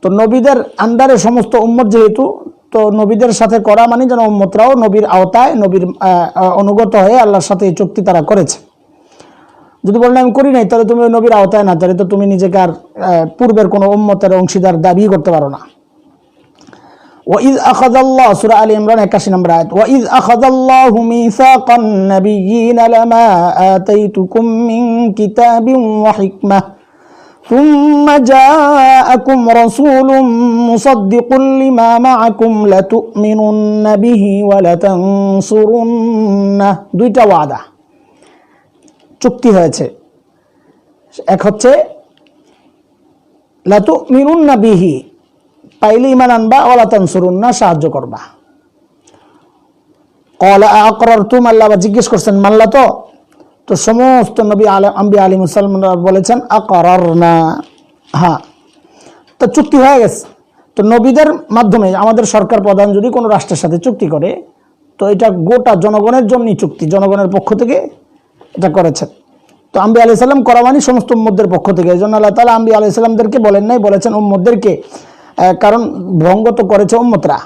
[SPEAKER 1] তো নবীদের আন্ডারে সমস্ত উম্মত যেহেতু, তো নবীদের সাথে করা মানে যেন উম্মতরাও নবীর আওতায়, নবীর অনুগত হয়ে আল্লাহর সাথে এই চুক্তি তারা করেছে। যদি বলেন আমি করি নাই, তাহলে তুমি ওই নবীর আওতায় না, তাহলে তো তুমি নিজেকে আর পূর্বের কোনো উম্মতের অংশীদার দাবি করতে পারো না। وإذ أخذ الله سورة آل عمران 81 নম্বর আয়াত وإذ أخذ الله ميثاق النبيين لما آتيتكم من كتاب وحكمة ثم جاءكم رسول مصدق لما معكم لتؤمنن به ولتنصرنه দুইটা ওয়াদা চুক্তি হয়েছে এক হচ্ছে লাতুমিনুন্না বিহি পাইলে ঈমান আনবা ওয়ালা তানসুরুন্না সাহায্য করবা ক্বালা আকরারতুম আল্লাহ জিজ্ঞেস করছেন মানলা তো সমস্ত নবী আম্বিয়া আলাইহিস সালাম বলেছেন আকরারনা হ্যাঁ তো চুক্তি হয়ে গেছে তো নবীদের মাধ্যমে আমাদের সরকার প্রধান যদি কোনো রাষ্ট্রের সাথে চুক্তি করে তো এটা গোটা জনগণের জন্যই চুক্তি জনগণের পক্ষ থেকে এটা করেছেন তো আম্বিয়া আলাইহিস সালাম করা মানে সমস্ত উম্মতদের পক্ষ থেকে এইজন্য আল্লাহ তাআলা আম্বিয়া আলাইহিস সালামদেরকে বলেন নাই বলেছেন উম্মতদেরকে কারণ ভঙ্গ তো করেছে উম্মতরা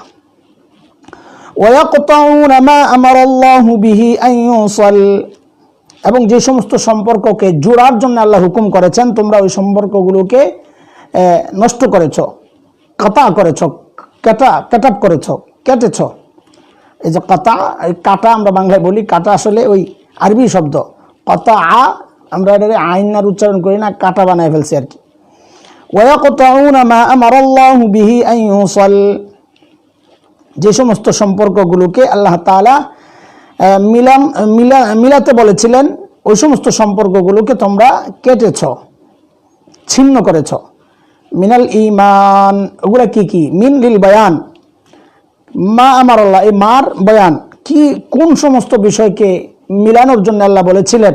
[SPEAKER 1] ওয়ায়াকতাউনা মা আমারাল্লাহু বিহি আন ইউসাল এবং যে সমস্ত সম্পর্ককে জোড়ার জন্য আল্লাহ হুকুম করেছেন তোমরা ওই সম্পর্কগুলোকে নষ্ট করেছো কাটা করেছো কাটাপ করেছো কেটেছো এই যে কাটা আমরা বাংলায় বলি কাটা আসলে ওই আরবি শব্দ কাতা আমরা এটা আইনার উচ্চারণ করি না কাটা বানায় ফেলছি আর কি ওয়ায়াকতাউনা মা আমারাল্লাহু বিহি আন ইউসাল যে সমস্ত সম্পর্কগুলোকে আল্লাহ তাআলা মিলাতে বলেছিলেন ওই সমস্ত সম্পর্কগুলোকে তোমরা কেটেছ ছিন্ন করেছ মিনাল ঈমান ওগুলা কি মিন লিল বায়ান মা আমারাল্লাহ এই মার বয়ান কি কোন সমস্ত বিষয়কে মিলানোর জন্য আল্লাহ বলেছিলেন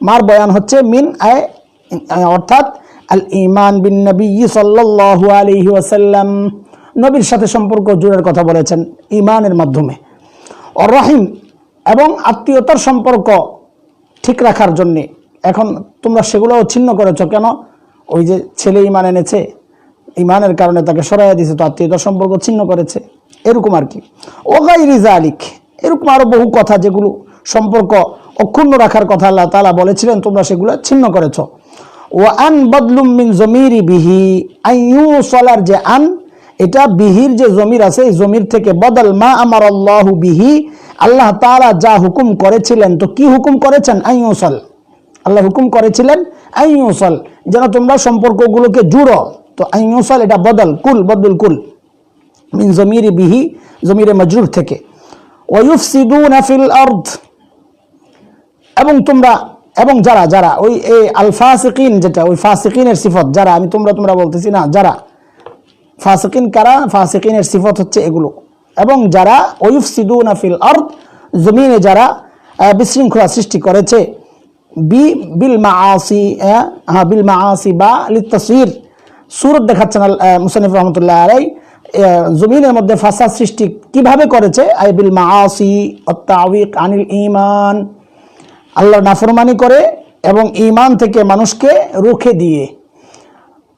[SPEAKER 1] মার বয়ান হচ্ছে মিন অর্থাৎ আল ঈমান বিন নবী সাল্লাল্লাহু আলাইহি ওয়াসাল্লাম নবীর সাথে সম্পর্ক জোড়ার কথা বলেছেন ঈমানের মাধ্যমে আর রহিম এবং আত্মীয়তার সম্পর্ক ঠিক রাখার জন্য এখন তোমরা সেগুলোও ছিন্ন করেছো কেন ওই যে ছেলে ঈমান এনেছে ঈমানের কারণে তাকে সরাইয়া দিয়েছে তো আত্মীয়তার সম্পর্ক ছিন্ন করেছে এরকম আর কি ও গায়রি যালিক এরকম আরো বহু কথা যেগুলো সম্পর্ক অক্ষুণ্ণ রাখার কথা আল্লাহ তাআলা বলেছিলেন তোমরা সেগুলো ছিন্ন করেছো ওয়া আন বাদলুম মিন জমিরি বিহি আইয়ুসালার যে আন এটা বিহির যে জমির আছে এই জমির থেকে বদল মা আমারাল্লাহু বিহি আল্লাহ তাআলা যা হুকুম করেছিলেন তো কি হুকুম করেছেন আইয়ুসাল আল্লাহ হুকুম করেছিলেন আইয়ুসাল যেন তোমরা সম্পর্কগুলোকে জুড়ো তো আইয়ুসাল এটা বদল কুল মিন জমিরি বিহি জমিরে মাজরুর থেকে ওয়ায়ুফসিদুনা ফিল আরদ এবং তোমরা এবং যারা ওই আল ফাসিকিন যেটা ওই ফাসিকিনের সিফত যারা আমি তোমরা বলতেছি না যারা ফাসিকিন কারা ফাসিকিনের সিফত হচ্ছে এগুলো এবং যারা ওয়ুফসিদুনা ফিল আরদ জমিনে যারা বিশৃঙ্খলা সৃষ্টি করেছে বিল মাআসি বা লিতাসির সূরত দেখাচ্ছেন মুসান্নিফ রাহমাতুল্লাহ আলাইহি জমিনের মধ্যে ফাসাদ সৃষ্টি কিভাবে করেছে আই বিল মাআসি ওয়াত তাওয়িক আনিল ঈমান আল্লাহর নাফরমানি করে এবং ঈমান থেকে মানুষকে রুখে দিয়ে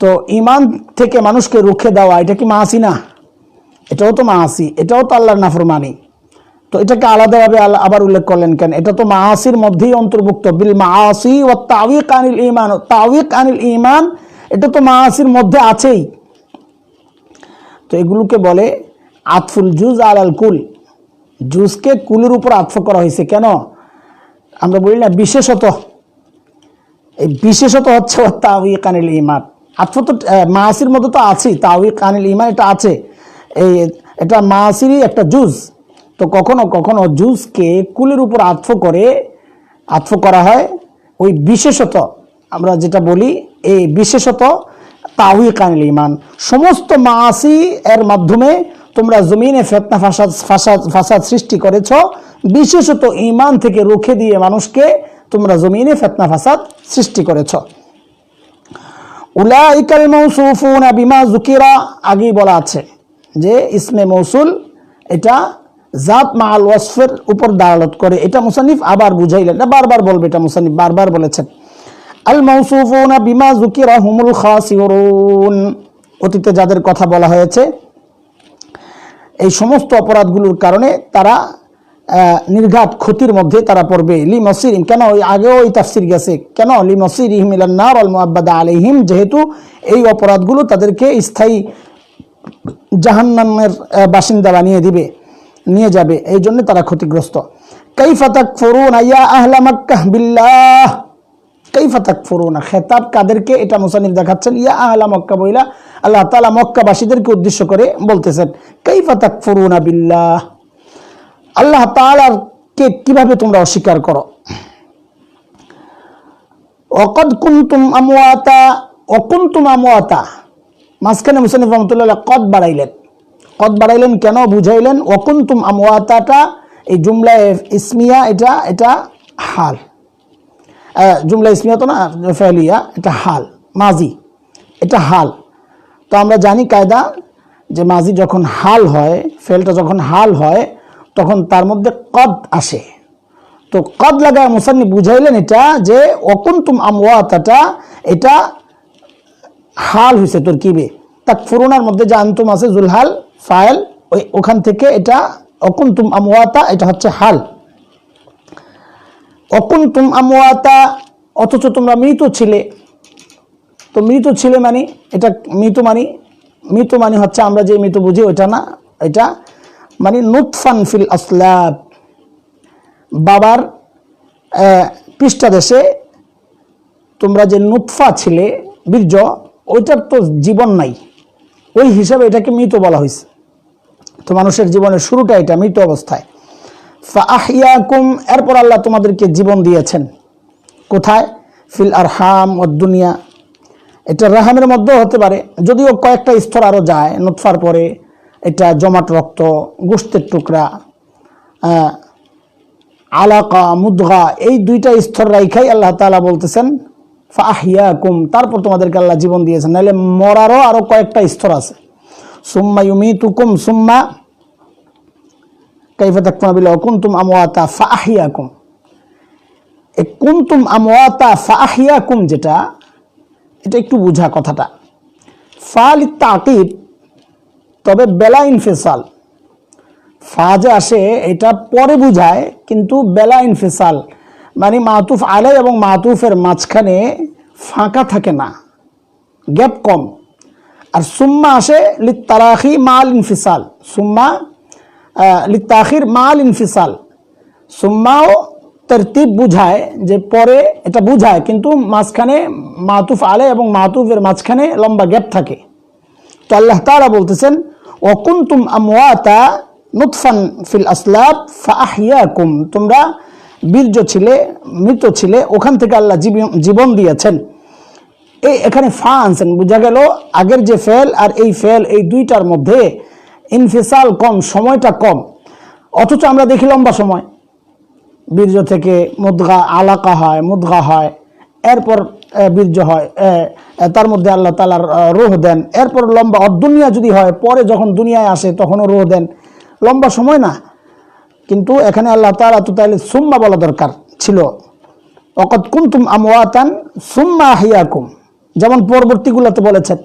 [SPEAKER 1] তো ঈমান থেকে মানুষকে রুখে দেওয়া এটা কি মাআসি না এটাও তো মাআসি এটাও তো আল্লাহর নাফরমানি তো এটাকে আলাদাভাবে আবার উল্লেখ করলেন কেন এটা তো মাআসির মধ্যেই অন্তর্ভুক্ত বিল মাআসি ওয়াত তাওয়িক আনিল ঈমান এটা তো মাআসির মধ্যে আছেই তো এগুলোকে বলে আতফুল জুজ আলাল কুল জুজকে কুলের উপর আতফ করা হয়েছে কেন আমরা বলি না বিশেষত এই বিশেষত হচ্ছে তাওয়িক আনিল ঈমান আতফ তো মাআসির মধ্যে তো আছেই তাওয়িক আনিল ঈমান এটা আছে এটা মাআসিরই একটা জুজ তো কখনো জুজকে কুলের উপর আতফ করা হয় ওই বিশেষত আমরা যেটা বলি এই বিশেষত তাওয়িক আনিল ঈমান সমস্ত মাআসি এর মাধ্যমে তোমরা জমিনে ফিতনা ফাসাদ সৃষ্টি করেছো বিশেষত ঈমান থেকে রুখে দিয়ে মানুষকে তোমরা জমিনে ফিতনা ফাসাদ সৃষ্টি করেছো উলাইকাল মাউসুফুনা বিমা যুকিরা আগে বলা আছে যে ইসমে মৌসুল এটা জাত মাআল ওয়াসফের উপর দালালত করে এটা মুসান্নিফ আবার বুঝাইলেন না বারবার বলবে এটা মুসান্নিফ বারবার বলেছেন আল মাউসুফুনা বিমা যুকিরা হুমুল খাসিরুন অতীতে যাদের কথা বলা হয়েছে এই সমস্ত অপরাধগুলোর কারণে তারা নির্ঘাত ক্ষতির মধ্যে তারা পড়বে লিমাসির কেন ওই আগেও এই তাফসির গেছে কেন লিমাসিরিহিম ইলান নার আল মুআব্বাদা আলাইহিম যেহেতু এই অপরাধগুলো তাদেরকে স্থায়ী জাহান্নামের বাসিন্দা বানিয়ে দিবে, নিয়ে যাবে, এই জন্য তারা ক্ষতিগ্রস্ত। কাইফা তাকফুরুনা ইয়া আহলা মক্কাহ বিল্লাহ, কাইফা তাকফুরুনা, খেতাব কাদেরকে? এটা মুসান্নিফ দেখাচ্ছেন ইয়া আহলা মক্কা বইলা আল্লাহ তাআলা মক্কাবাসীদেরকে উদ্দেশ্য করে বলতেছেন, কাইফা তাকফুরুনা বিল্লাহ, আল্লাহ তাআলার কে কিভাবে তোমরা অস্বীকার করো। ওয়াকাদ কুনতুম আমওয়াতা, ওয়াকুনতুম আমওয়াতা, মাঝখানে মুসান্নিফ রাহমাতুল্লাহ কদ বাড়াইলেন। কদ বাড়াইলেন কেন বুঝাইলেন। ওয়াকুনতুম আমওয়াতাটা এই জুমলা ইসমিয়া, এটা হাল, জুমলা ইসমিয়া তো না, ফাইলিয়া, এটা হাল, মাজি, এটা হাল। তো আমরা জানি কায়দা যে মাজি যখন হাল হয়, ফেলটা যখন হাল হয় তখন তার মধ্যে কদ আসে। তো কদ লাগায় মুসান্নিফ বুঝাইলেন এটা যে ওয়াকুনতুম আমওয়াতাটা এটা হাল হয়েছে তরকিবে। তাকফুরুনার মধ্যে যে আনতুম আছে জুলহাল ফাইল, ওখান থেকে এটা ওয়াকুনতুম আমওয়াতা এটা হচ্ছে হাল। ওয়াকুনতুম আমওয়াতা, অথচ তোমরা মৃত ছিলে। তো মৃত ছিলে মানে এটা মৃত মানে হচ্ছে আমরা যে মৃত বুঝি ওইটা না, এটা মানে নুতফান ফিল আসলাব, বাবার পৃষ্ঠাদেশে তোমরা যে নুতফা ছিলে, বীর্য, ওইটার তো জীবন নাই, ওই হিসাবে এটাকে মৃত বলা হয়েছে। তো মানুষের জীবনের শুরুটা এটা মৃত অবস্থায়। ফাআহইয়াকুম, এরপর আল্লাহ তোমাদেরকে জীবন দিয়েছেন। কোথায়? ফিল আরহাম ওয়াদ দুনিয়া, এটা রাহামের মধ্যেও হতে পারে, যদিও কয়েকটা স্তর আরও যায়। নুতফার পরে এটা জমাট রক্ত, গোশতের টুকরা, আলাকা, মুদগা, এই দুইটা স্তর রাইখাই আল্লাহ তাআলা বলতেছেন ফাআহইয়াকুম, তারপর তোমাদেরকে আল্লাহ জীবন দিয়েছেন। নাহলে মরারও আরও কয়েকটা স্তর আছে। সুম্মা ইউমিতুকুম সুম্মা কাইফা তাকফুরুনা বিল্লাহি ওয়া কুনতুম আমওয়াতা ফাআহইয়াকুম। এই কুনতুম আমওয়াতা ফাআহইয়াকুম যেটা, এটা একটু বুঝা কথাটা। ফাল তাকিব, তবে বেলা ইনফিসাল, ফা যে আসে এটা পরে বুঝায়, কিন্তু বেলা ইনফিসাল মানে মাতুফ আলাই এবং মাতুফের মাঝখানে ফাঁকা থাকে না, গ্যাপ কম। আর সুম্মা আসে লিত্তারাখি মাল ইনফিসাল, সুম্মা লিত্তাখির মাল ইনফিসাল। সুম্মাও তরতিব বুঝায় যে পরে, এটা বুঝায়, কিন্তু মাঝখানে মাতুফ আলাই এবং মাতুফের মাঝখানে লম্বা গ্যাপ থাকে। তো আল্লাহ তাআলা বলতেছেন ওয়াকুনতুম আমওয়াতা নুতফান ফিল আসলাব ফাআহইয়াকুম, তোমরা বীর্য ছিলে, মৃত ছিলে, ওখান থেকে আল্লাহ জীবন দিয়েছেন। এখানে ফা আনছেন, বোঝা গেল আগের যে ফেল আর এই ফেল, এই দুইটার মধ্যে ইনফিসাল কম, সময়টা কম। অথচ আমরা দেখি লম্বা সময়, বীর্য থেকে মুদগা, আলাকা হয়, মুদগা হয়, এরপর বীর্য হয়, তার মধ্যে আল্লাহ তাআলার রূহ দেন, এরপর লম্বা দুনিয়া যদি হয়, পরে যখন দুনিয়ায় আসে তখনও রূহ দেন, লম্বা সময় না। কিন্তু এখানে আল্লাহ তাআলা তো তাইলে সুম্মা বলা দরকার ছিল, ওয়াকাদ কুনতুম আমওয়াতান সুম্মা আহইয়াকুম, যেমন পরবর্তীগুলোতে বলেছেন।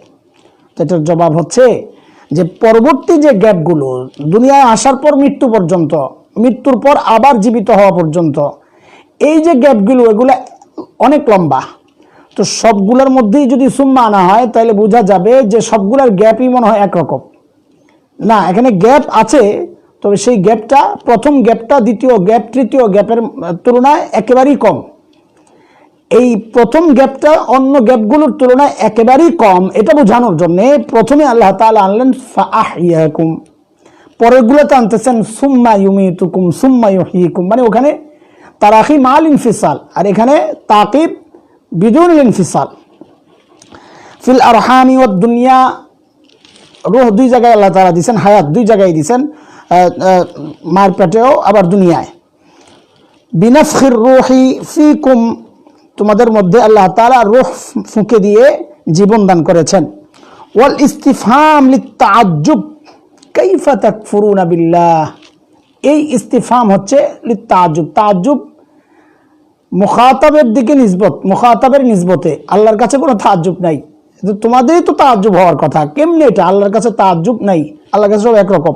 [SPEAKER 1] তো এটার জবাব হচ্ছে যে পরবর্তী যে গ্যাপগুলো, দুনিয়ায় আসার পর মৃত্যু পর্যন্ত, মৃত্যুর পর আবার জীবিত হওয়া পর্যন্ত, এই যে গ্যাপগুলো, এগুলো অনেক লম্বা। তো সবগুলোর মধ্যেই যদি সুম্মা আনা হয় তাহলে বোঝা যাবে যে সবগুলোর গ্যাপই মনে হয় একরকম না। এখানে গ্যাপ আছে, তবে সেই গ্যাপটা, প্রথম গ্যাপটা দ্বিতীয় গ্যাপ, তৃতীয় গ্যাপের তুলনায় একেবারেই কম। এই প্রথম গ্যাপটা অন্য গ্যাপগুলোর তুলনায় একেবারেই কম, এটা বোঝানোর জন্য প্রথমে আল্লাহ তাআলা আনলেন ফাআহইয়াকুম, পরেরগুলোতে আনতেছেন সুম্মা ইউমিতুকুম সুম্মা ইউহয়িকুম, মানে ওখানে তারাখি মাল ইনফিসাল, আর এখানে তাকিব বিদুন ইনফিসাল। ফিল আরহামি ওয়াদ দুনিয়া, রূহ দুই জায়গায় আল্লাহ তাআলা দিয়েছেন, হায়াত দুই জায়গায় দিয়েছেন, মার পেটেও আবার দুনিয়ায়। বিনাফখির রূহি ফিকুম, তোমাদের মধ্যে আল্লাহ তাআলা রূহ ফুঁকে দিয়ে জীবন দান করেছেন। ওয়াল ইস্তিফহাম লিত্তাআজ্জুব কাইফা তাকফুরুনা বিল্লাহ, এই ইস্তিফহাম হচ্ছে লিত্তাআজ্জুব, তাআজ্জুব মুখাতাবের দিকে নিসবত, মুখাতাবের নিসবতে, আল্লাহর কাছে কোনো তাআজ্জুব নাই। তোমাদেরই তো তাআজ্জুব হওয়ার কথা, কেমনে এটা? আল্লাহর কাছে তাআজ্জুব নাই, আল্লাহর কাছে সব একরকম।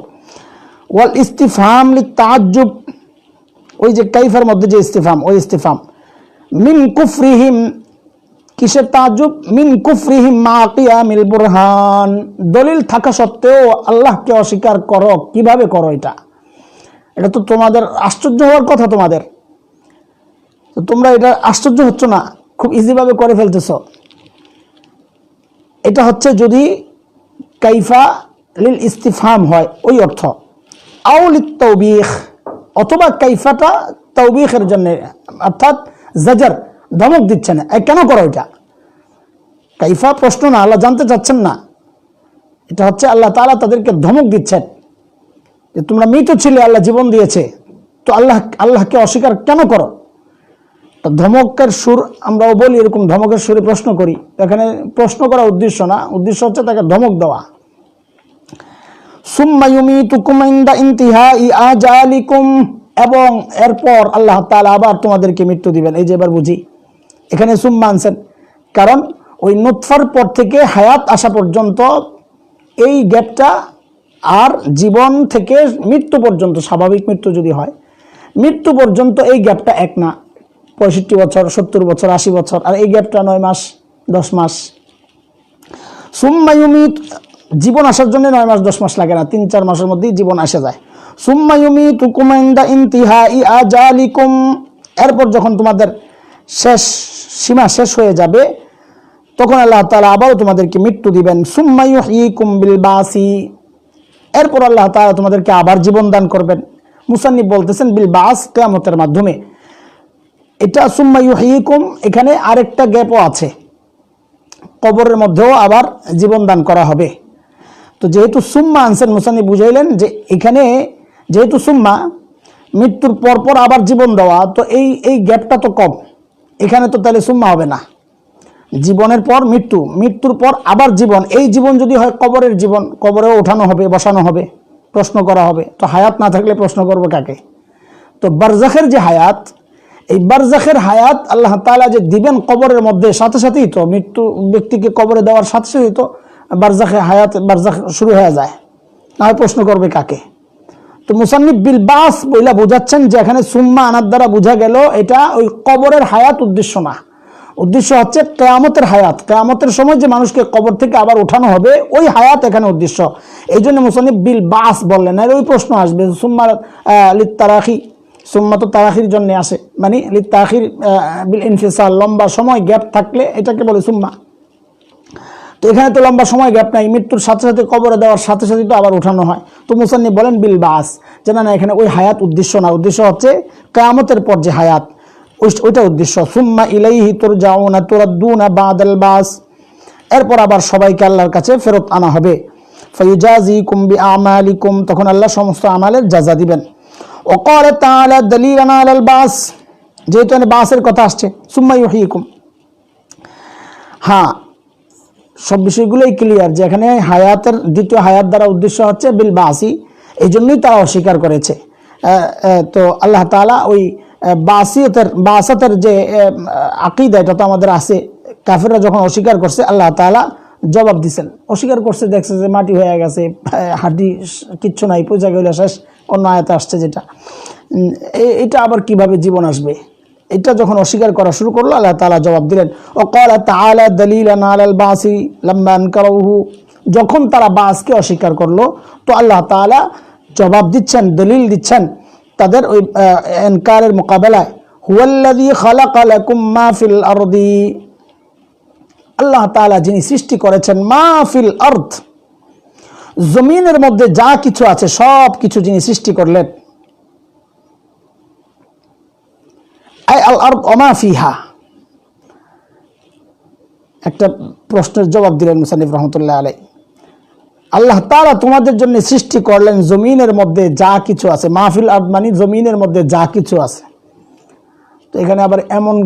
[SPEAKER 1] ওয়াল ইস্তিফহাম লিত্তাআজ্জুব, ওই যে কাইফার মধ্যে যে ইস্তিফহাম, ওই ইস্তিফহাম। মিন কুফরিহিম, কিসের তাজ্জুব? মিন কুফরিহিম মা কিয়ামিল বুরহান, দলিল থাকা সত্ত্বেও আল্লাহকে অস্বীকার করো, কিভাবে করো? এটা তো তোমাদের আশ্চর্য হওয়ার কথা। তোমাদের তো তোমরা এটা আশ্চর্য হচ্ছ না, খুব ইজিভাবে করে ফেলতেছ। এটা হচ্ছে যদি কাইফা লিল ইস্তিফহাম হয় ওই অর্থ, আও লিত তাওবীখ, অথবা কাইফাটা তাওবীখের জন্য, অর্থাৎ জাজার, ধমক দিচ্ছেন, কেন করো এটা? কাইফা প্রশ্ন না, আল্লাহ জানতে চাচ্ছেন না, এটা হচ্ছে আল্লাহ তাআলা তাদেরকে ধমক দিচ্ছেন যে তোমরা মৃত ছিলে, আল্লাহ জীবন দিয়েছে, তো আল্লাহকে অস্বীকার কেন করো? ধমকের সুর আমরাও বলি, এরকম ধমকের সুরে প্রশ্ন করি। এখানে প্রশ্ন করা উদ্দেশ্য না, উদ্দেশ্য হচ্ছে তাকে ধমক দেওয়া। সুম্মা ইউমিতুকুম ইনদা ইনতিহাই আজালিকুম, এবং এরপর আল্লাহ তাআলা আবার তোমাদেরকে মৃত্যু দিবেন। এই যে এবার বুঝি, এখানে সুম্মা আনছেন কারণ ওই নুতফার পর থেকে হায়াত আসা পর্যন্ত এই গ্যাপটা, আর জীবন থেকে মৃত্যু পর্যন্ত, স্বাভাবিক মৃত্যু যদি হয়, মৃত্যু পর্যন্ত এই গ্যাপটা এক না। 65 বছর, 70 বছর, 80 বছর, আর এই গ্যাপটা 9 মাস 10 মাস। সুম্মা ইউমিত, জীবন আসার জন্য 9 মাস 10 মাস লাগে না, 3-4 মাসের মধ্যেই জীবন আসে যায়। সুম্মা ইউমিতুকুম ইনদা ইনতিহাই আজালিকুম, এরপর যখন তোমাদের শেষ সীমা শেষ হয়ে যাবে তখন আল্লাহ তাআলা আবারও তোমাদেরকে মৃত্যু দিবেন। সুম্মা ইউহয়িকুম বিল বাসি, এরপর আল্লাহ তাআলা তোমাদেরকে আবার জীবন দান করবেন। মুসান্নিফ বলতেছেন বিল বাস, কিয়ামতের মাধ্যমে। এটা সুম্মা ইউহয়িকুম, এখানে আরেকটা গ্যাপও আছে, কবরের মধ্যেও আবার জীবন দান করা হবে। তো যেহেতু সুম্মা আনসার, মুসান্নিফ বুঝাইলেন যে এখানে যেহেতু সুম্মা, মৃত্যুর পর আবার জীবন দেওয়া, তো এই গ্যাপটা তো কম, এখানে তো তাহলে সুম্মা হবে না। জীবনের পর মৃত্যু, মৃত্যুর পর আবার জীবন, এই জীবন যদি হয় কবরের জীবন, কবরেও ওঠানো হবে, বসানো হবে, প্রশ্ন করা হবে। তো হায়াত না থাকলে প্রশ্ন করবো কাকে? তো বারজাখের যে হায়াত, এই বারজাখের হায়াত আল্লাহ তাআলা যে দিবেন কবরের মধ্যে, সাথে সাথেই তো মৃত্যু ব্যক্তিকে কবরে দেওয়ার সাথে সাথেই তো বারজাখে হায়াত, বারজাখ শুরু হয়ে যায়, না হয় প্রশ্ন করবে কাকে? তো মুসান্নিফ বিল বাস বইলা বোঝাচ্ছেন যে এখানে সুম্মা আনার দ্বারা বোঝা গেল এটা ওই কবরের হায়াত উদ্দেশ্য না, উদ্দেশ্য হচ্ছে কিয়ামতের হায়াত। কিয়ামতের সময় যে মানুষকে কবর থেকে আবার উঠানো হবে, ওই হায়াত এখানে উদ্দেশ্য। এই জন্য মুসান্নিফ বিল বাস বললেন। আর ওই প্রশ্ন আসবে, সুম্মা লিত তারাখি, সুম্মা তো তারাখির জন্য আসে, মানে লিত তাখির বিল ইনফিসাল, লম্বা সময় গ্যাপ থাকলে এটাকে বলে সুম্মা। তো এখানে তো লম্বা সময় গ্যাপ নাই, মৃত্যুর সাথে সাথে কবরে দেওয়ার সাথে সাথে তো আবার উঠানো হয়। তো মুসান্নিফ বলেন বিল বাস, যে না এখানে ওই হায়াত উদ্দেশ্য না, উদ্দেশ্য হচ্ছে কিয়ামতের পর যে হায়াত, ওইটা উদ্দেশ্য। সুম্মা ইলাইহি তুরজাউনা তুরাদ্দুনা বাদাল বাস, এরপর আবার সবাইকে আল্লাহর কাছে ফেরত আনা হবে। ফায়ুজাজিকুম বিআমালিকুম, তখন আল্লাহ সমস্ত আমালের জাযা দিবেন। ওয়াকাল তাআলা দালিলান আলাল বাস, যেহেতু এখানে বাসের কথা আসছে, সুম্মা ইউহয়িকুম, হ্যাঁ সব বিষয়গুলোই ক্লিয়ার যে এখানে হায়াতের দ্বিতীয় হায়াত দ্বারা উদ্দেশ্য হচ্ছে বিল বাসি, এই জন্যই তারা অস্বীকার করেছে। তো আল্লাহ তাআলা ওই বাসাতের যে আকীদা, এটা তো আমাদের আছে, কাফেররা যখন অস্বীকার করছে আল্লাহ তাআলা জবাব দিচ্ছেন। অস্বীকার করছে, দেখছে যে মাটি হয়ে গেছে, হাড্ডি কিচ্ছু নাই, পূজা গেলে শেষ। অন্য আয়াতে আসছে যেটা, এটা আবার কিভাবে জীবন আসবে, এটা যখন অস্বীকার করা শুরু করলো আল্লাহ তাআলা জবাব দিলেন। ওয়াকালা তাআলা দালিলান আলাল বাসি লাম্মা আনকারুহু, যখন তারা বাসকে অস্বীকার করলো তো আল্লাহ তাআলা জবাব দিচ্ছেন, দলিল দিচ্ছেন তাদের ওই ইনকারের মোকাবেলায়। হুয়াল্লাযী খালাকা লাকুম মা ফিল আরদি, আল্লাহ তাআলা যিনি সৃষ্টি করেছেন মা ফিল আরদ, জমিনের মধ্যে যা কিছু আছে সব কিছু যিনি সৃষ্টি করলেন। আল আরদ ওয়া মা ফিহা, একটা প্রশ্নের জবাব দিলেন মুসান্নিফ রাহমাতুল্লাহ আলাইহি। আল্লাহ তাআলা তোমাদের জন্য সৃষ্টি করলেন জমিনের মধ্যে যা কিছু আছে, মাহফিল আরদ মানে জমিনের মধ্যে যা কিছু আছে। তো এখানে আবার এমন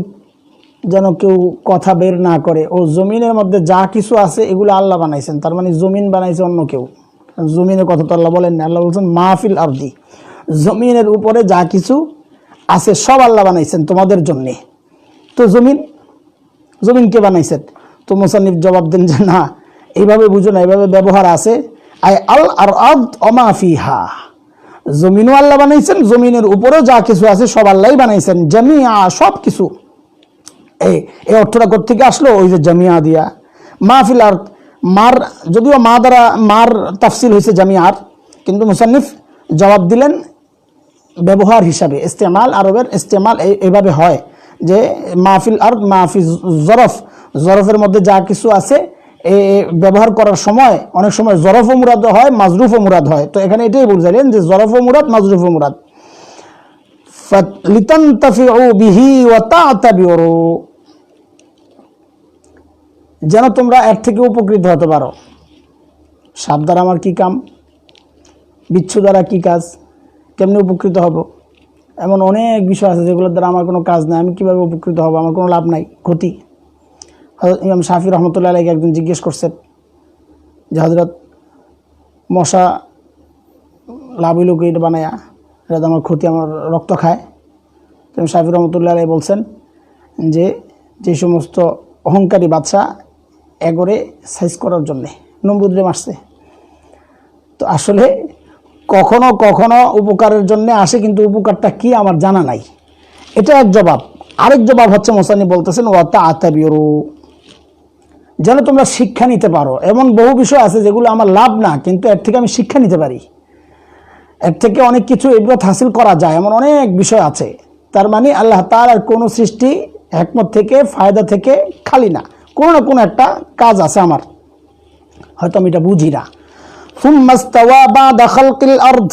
[SPEAKER 1] যেন কেউ কথা বের না করে, ও জমিনের মধ্যে যা কিছু আছে এগুলো আল্লাহ বানাইছেন, তার মানে জমিন বানাইছে অন্য কেউ। জমিনের কথা তো আল্লাহ বলেন না, আল্লাহ বলছেন মাহফিল আরদি, জমিনের উপরে যা কিছু আছে সব আল্লাহ বানাইছেন তোমাদের জন্যে। তো জমিন কে বানাইছেন? তো মুসান্নিফ জবাব দেন যে না, এইভাবে বুঝো না, এইভাবে ব্যবহার আছে। আল আরদ ওয়া মা ফিহা, জমিনও আল্লাহ বানাইছেন, জমিনের উপরেও যা কিছু আছে সব আল্লাহই বানাইছেন, জামিআ, সব কিছু। এই এই অর্থটা কোত্থেকে আসলো? ওই যে জামিয়া দিয়া। মাহফিল আর মার, যদিও মা দ্বারা মার তাফসিল হয়েছে জামিয়ার, কিন্তু মুসান্নিফ জবাব দিলেন ব্যবহার হিসাবে। ইস্তেমাল, আরবের ইস্তেমাল এইভাবে হয় যে মাহফিল আর মাহফিল জরফ, জরফের মধ্যে যা কিছু আছে ব্যবহার করার সময় অনেক সময় জরফ ও মুরাদ হয়, মাজরুফ ও মুরাদ হয়। তো এখানে এটাই বুঝাইলেন যে জরফ ও মুরাদ, মাজরুফ ও মুরাদ। লিতানতাফিউ বিহি ওয়া তা'তাবিরু, যেন তোমরা এর থেকে উপকৃত হতে পারো। সাপ দ্বারা আমার কি কাম, বিচ্ছু দ্বারা কি কাজ, কেমনে উপকৃত হব, এমন অনেক বিষয় আছে যেগুলোর দ্বারা আমার কোনো কাজ নাই, আমি কীভাবে উপকৃত হব, আমার কোনো লাভ নাই, ক্ষতি। ইমাম শাফি রহমতুল্লাহ আলাইহি একজন জিজ্ঞেস করছেন যে হযরত মশা লাভ হইল কি এটা বানায়া, এটা আমার ক্ষতি, আমার রক্ত খায়। ইমাম শাফি রহমতুল্লাহ আলাইহি বলছেন যে যে সমস্ত অহংকারী বাদশা এগরে সাইজ করার জন্যে নমরুদরে মারছে। তো আসলে কখনো কখনো উপকারের জন্য আসে, কিন্তু উপকারটা কি আমার জানা নাই, এটা এক জবাব। আরেক জবাব হচ্ছে মুসান্নিফ বলতেছেন ওয়া তা'তাবিরু, যেন তোমরা শিক্ষা নিতে পারো। এমন বহু বিষয় আছে যেগুলো আমার লাভ না, কিন্তু এর থেকে আমি শিক্ষা নিতে পারি, এর থেকে অনেক কিছু ইবরত হাসিল করা যায়, এমন অনেক বিষয় আছে। তার মানে আল্লাহ তাআলার কোনো সৃষ্টি হিকমত থেকে, ফায়দা থেকে খালি না, কোনো না কোনো একটা কাজ আছে আমার, হয়তো আমি এটা বুঝি না। সুম্মা ইস্তাওয়া বা'দা খালকিল আরদ,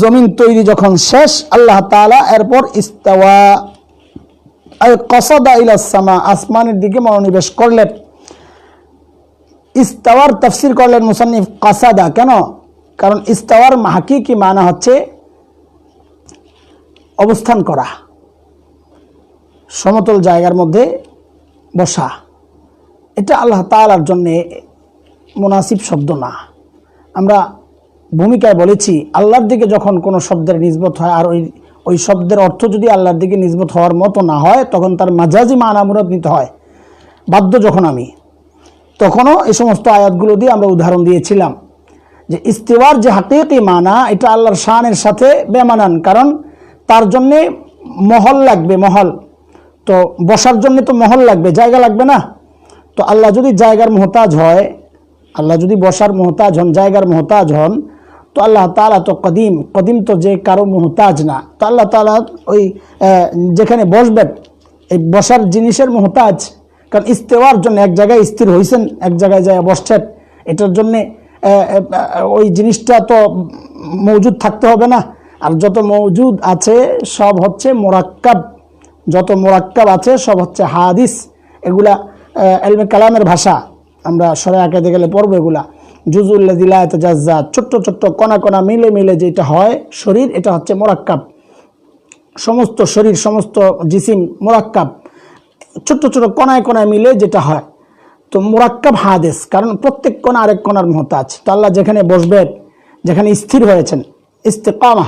[SPEAKER 1] জমিন তৈরি যখন শেষ, আল্লাহ তাআলা এরপর ইস্তাওয়া আই কাসাদা ইলাস সামা, আসমানের দিকে মনোনিবেশ করলেন। ইস্তাওয়ার তাফসীর করলেন মুসান্নিফ কাসাদা। কেন? কারণ ইস্তাওয়ার হাকিকি মানা হচ্ছে অবস্থান করা, সমতল জায়গার মধ্যে বসা। এটা আল্লাহ তাআলার জন্যে মুনাসিব শব্দ না। আমরা ভূমিকায় বলেছি আল্লাহর দিকে যখন কোনো শব্দের নিসবত হয় আর ওই শব্দের অর্থ যদি আল্লাহর দিকে নিসবত হওয়ার মতো না হয়, তখন তার মাজাজি মানা মুরাদ নিতে হয় বাধ্য। যখন আমি তখনও এই সমস্ত আয়াতগুলো দিয়ে আমরা উদাহরণ দিয়েছিলাম যে ইস্তিওয়ার যে হাকিকি মানা, এটা আল্লাহর শানের সাথে বেমানান। কারণ তার জন্যে মহল লাগবে, মহল। তো বসার জন্য তো মহল লাগবে, জায়গা লাগবে না। তো আল্লাহ যদি জায়গার মোহতাজ হয়, আল্লাহ যদি বসার মোহতাজ হন, জায়গার মোহতাজ হন, তো আল্লাহ তাআলা তো কদিম, কদিম তো যে কারো মোহতাজ না। তো আল্লাহ তাআলা ওই যেখানে বসবেন এই বসার জিনিসের মোহতাজ। কারণ ইস্তেওয়ার জন্য এক জায়গায় স্থির হয়েছেন, এক জায়গায় যায় বসছেন, এটার জন্যে ওই জিনিসটা তো মওজুদ থাকতে হবে না। আর যত মওজুদ আছে সব হচ্ছে মুরাক্কাব, যত মুরাক্কাব আছে সব হচ্ছে হাদিস। এগুলা ইলমে কালামের ভাষা, আমরা শরীয় আকিদা গেলে পড়ব এগুলা। জুজুল্লাযী লা ইয়াতাজাজ্জা, ছোট্ট ছোট্ট কণা কণা মিলে মিলে যেটা হয় শরীর, এটা হচ্ছে মুরাক্কাব। সমস্ত শরীর, সমস্ত জিসিম মুরাক্কাব, ছোট্ট ছোট কণায় কণায় মিলে যেটা হয়। তো মুরাক্কাব হাদিস, কারণ প্রত্যেক কণা আরেক কণার মুহতাজ। তো আল্লাহ যেখানে বসবেন, যেখানে স্থির হয়েছেন, ইস্তিকামা,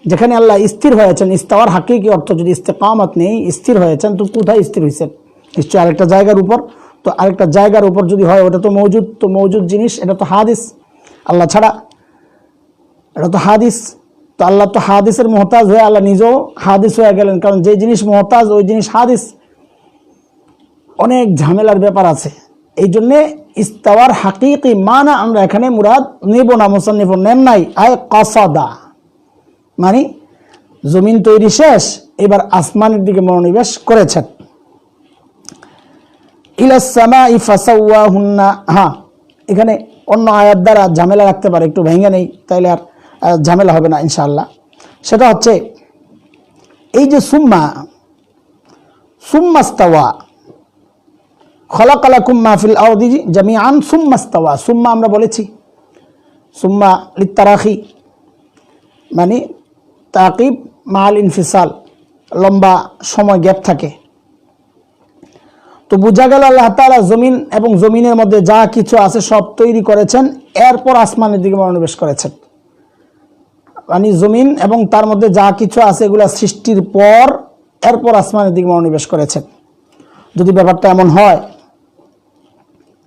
[SPEAKER 1] যেখানে আল্লাহ স্থির হয়েছেন, ইস্তাওয়ার হাকিকি অর্থ যদি ইস্তিকামাত নেই, স্থির হয়েছেন, তো কোথায় স্থির হয়েছেন? নিশ্চয়ই আরেকটা জায়গার উপর। তো আরেকটা জায়গার উপর যদি হয়, ওটা তো মওজুদ, তো মওজুদ জিনিস, এটা তো হাদিস আল্লাহ ছাড়া, এটা তো হাদিস। তো আল্লাহ তো হাদিসের মুহতাজ হয়ে আল্লাহ নিজেও হাদিস হয়ে গেলেন, কারণ যে জিনিস মুহতাজ ওই জিনিস হাদিস। অনেক ঝামেলার ব্যাপার আছে। এই জন্যে ইস্তাওয়ার হাকিকি মানা আমরা এখানে মুরাদ নেব না, মুসান্নিফ নেন নাই। আয় কাসাদা মানে জমিন তৈরি শেষ, এবার আসমানের দিকে মনোনিবেশ করেছেন। ইলাস সামাই ফাসাওয়াহুন্না, হ্যাঁ এখানে অন্য আয়াত দ্বারা ঝামেলা রাখতে পারে, একটু ভেঙে নেই, তাইলে আর ঝামেলা হবে না ইনশাআল্লাহ। সেটা হচ্ছে এই যে সুম্মা, সুম্মাস্তাওয়া খলাকালাকুম মা ফিল আরদি জামিআন সুম্মাস্তাওয়া। সুম্মা আমরা বলেছি সুম্মা লিত্তারাখি, মানে তাকিব মাল ইনফিসাল, লম্বা সময় গ্যাপ থাকে। তো বোঝা গেল আল্লাহ তাআলা জমিন এবং জমিনের মধ্যে যা কিছু আছে সব তৈরি করেছেন, এরপর আসমানের দিকে মনোনিবেশ করেছেন। মানে জমিন এবং তার মধ্যে যা কিছু আছে এগুলা সৃষ্টির পর এরপর আসমানের দিকে মনোনিবেশ করেছেন। যদি ব্যাপারটা এমন হয়,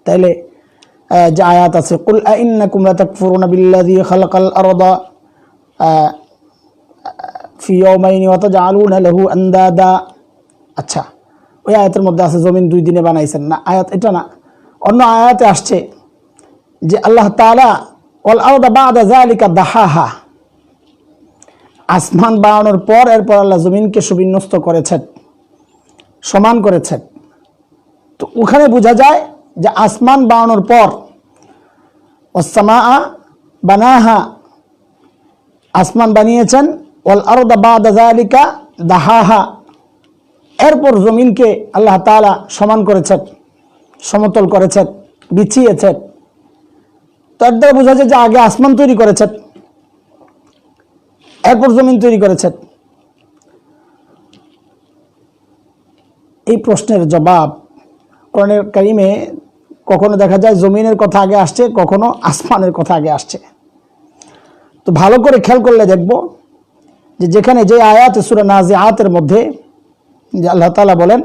[SPEAKER 1] তাইলে যে আয়াত আছে কুল আইন্নাকুম লাতাকফুরুনা বিল্লাযী খালাকাল আরদা ফি ইয়াওমাইনি ওয়া তাজআলুনা লাহু আনদাদা। আচ্ছা, ওই আয়াতের মধ্যে আছে জমিন 2 দিনে বানাইছেন, না, আয়াত এটা না। অন্য আয়াতে আসছে যে আল্লাহ তাআলা ওয়াল আরদা বা'দা যালিকা দাহাহা, আসমান বানানোর পর এরপর আল্লাহ জমিনকে সুবিন্যস্ত করেছেন, সমান করেছেন। তো ওখানে বোঝা যায় যে আসমান বানানোর পর ওয়াস সামাআ বানাহা, আসমান বানিয়েছেন, ওয়াল আরদা বা'দা যালিকা দাহাহা, এরপর জমিনকে আল্লাহ তাআলা সমান করেছেন, সমতল করেছেন, বিছিয়েছেন। তার দ্বারা বোঝা যায় যে আগে আসমান তৈরি করেছেন, এরপর জমিন তৈরি করেছেন। এই প্রশ্নের জবাব কোরআনের কারিমে কখনো দেখা যায় জমিনের কথা আগে আসছে, কখনো আসমানের কথা আগে আসছে। তো ভালো করে খেয়াল করলে দেখব যে যেখানে যে আয়াত সূরা নাজিআতের মধ্যে যে আল্লাহ তাআলা বলেন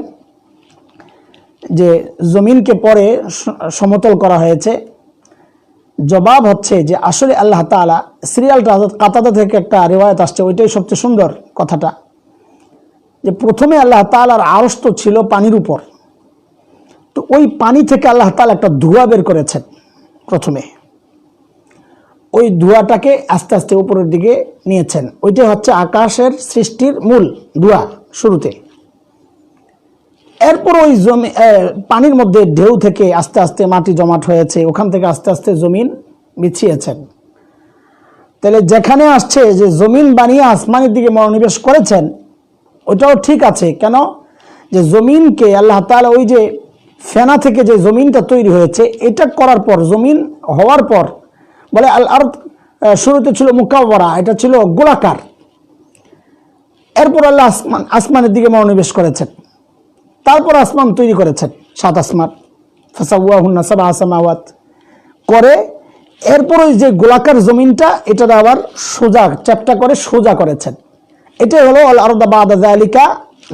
[SPEAKER 1] যে জমিনকে পরে সমতল করা হয়েছে, জবাব হচ্ছে যে আসলে আল্লাহ তাআলা সিরিয়ালটা কাতাদা থেকে একটা রিওয়ায়াত আসছে, ওইটাই সবচেয়ে সুন্দর কথাটা, যে প্রথমে আল্লাহ তাআলার আরশ তো ছিল পানির উপর, তো ওই পানি থেকে আল্লাহ তাআলা একটা ধোঁয়া বের করেছেন প্রথমে, ওই ধোঁয়াটাকে আস্তে আস্তে উপরের দিকে নিয়েছেন। ওইটাই হচ্ছে আকাশের সৃষ্টির মূল ধোঁয়া শুরুতে। এরপর ওই পানির মধ্যে ঢেউ থেকে আস্তে আস্তে মাটি জমাট হয়েছে, ওখান থেকে আস্তে আস্তে জমিন বিছিয়েছেন। তাহলে যেখানে আসছে যে জমিন বানিয়ে আসমানের দিকে মনোনিবেশ করেছেন, ওটাও ঠিক আছে। কেন? যে জমিনকে আল্লাহ তাআলা ওই যে ফেনা থেকে যে জমিনটা তৈরি হয়েছে, এটা করার পর, জমিন হওয়ার পর বলে আল আরদ শুরুতে ছিল মুকাওয়ারা, এটা ছিল গোলাকার। এরপর আল্লাহ আসমানের দিকে মনোনিবেশ করেছেন, তারপর আসমান তৈরি করেছেন, 7 আসমান, ফাসাওয়াহুন্না সাবআ সামাওয়াত করে। এরপর ওই যে গোলাকার জমিনটা, এটা আবার সোজা চ্যাপ্টা করে সোজা করেছেন। এটাই হলো আল আরদা বা'দা যালিকা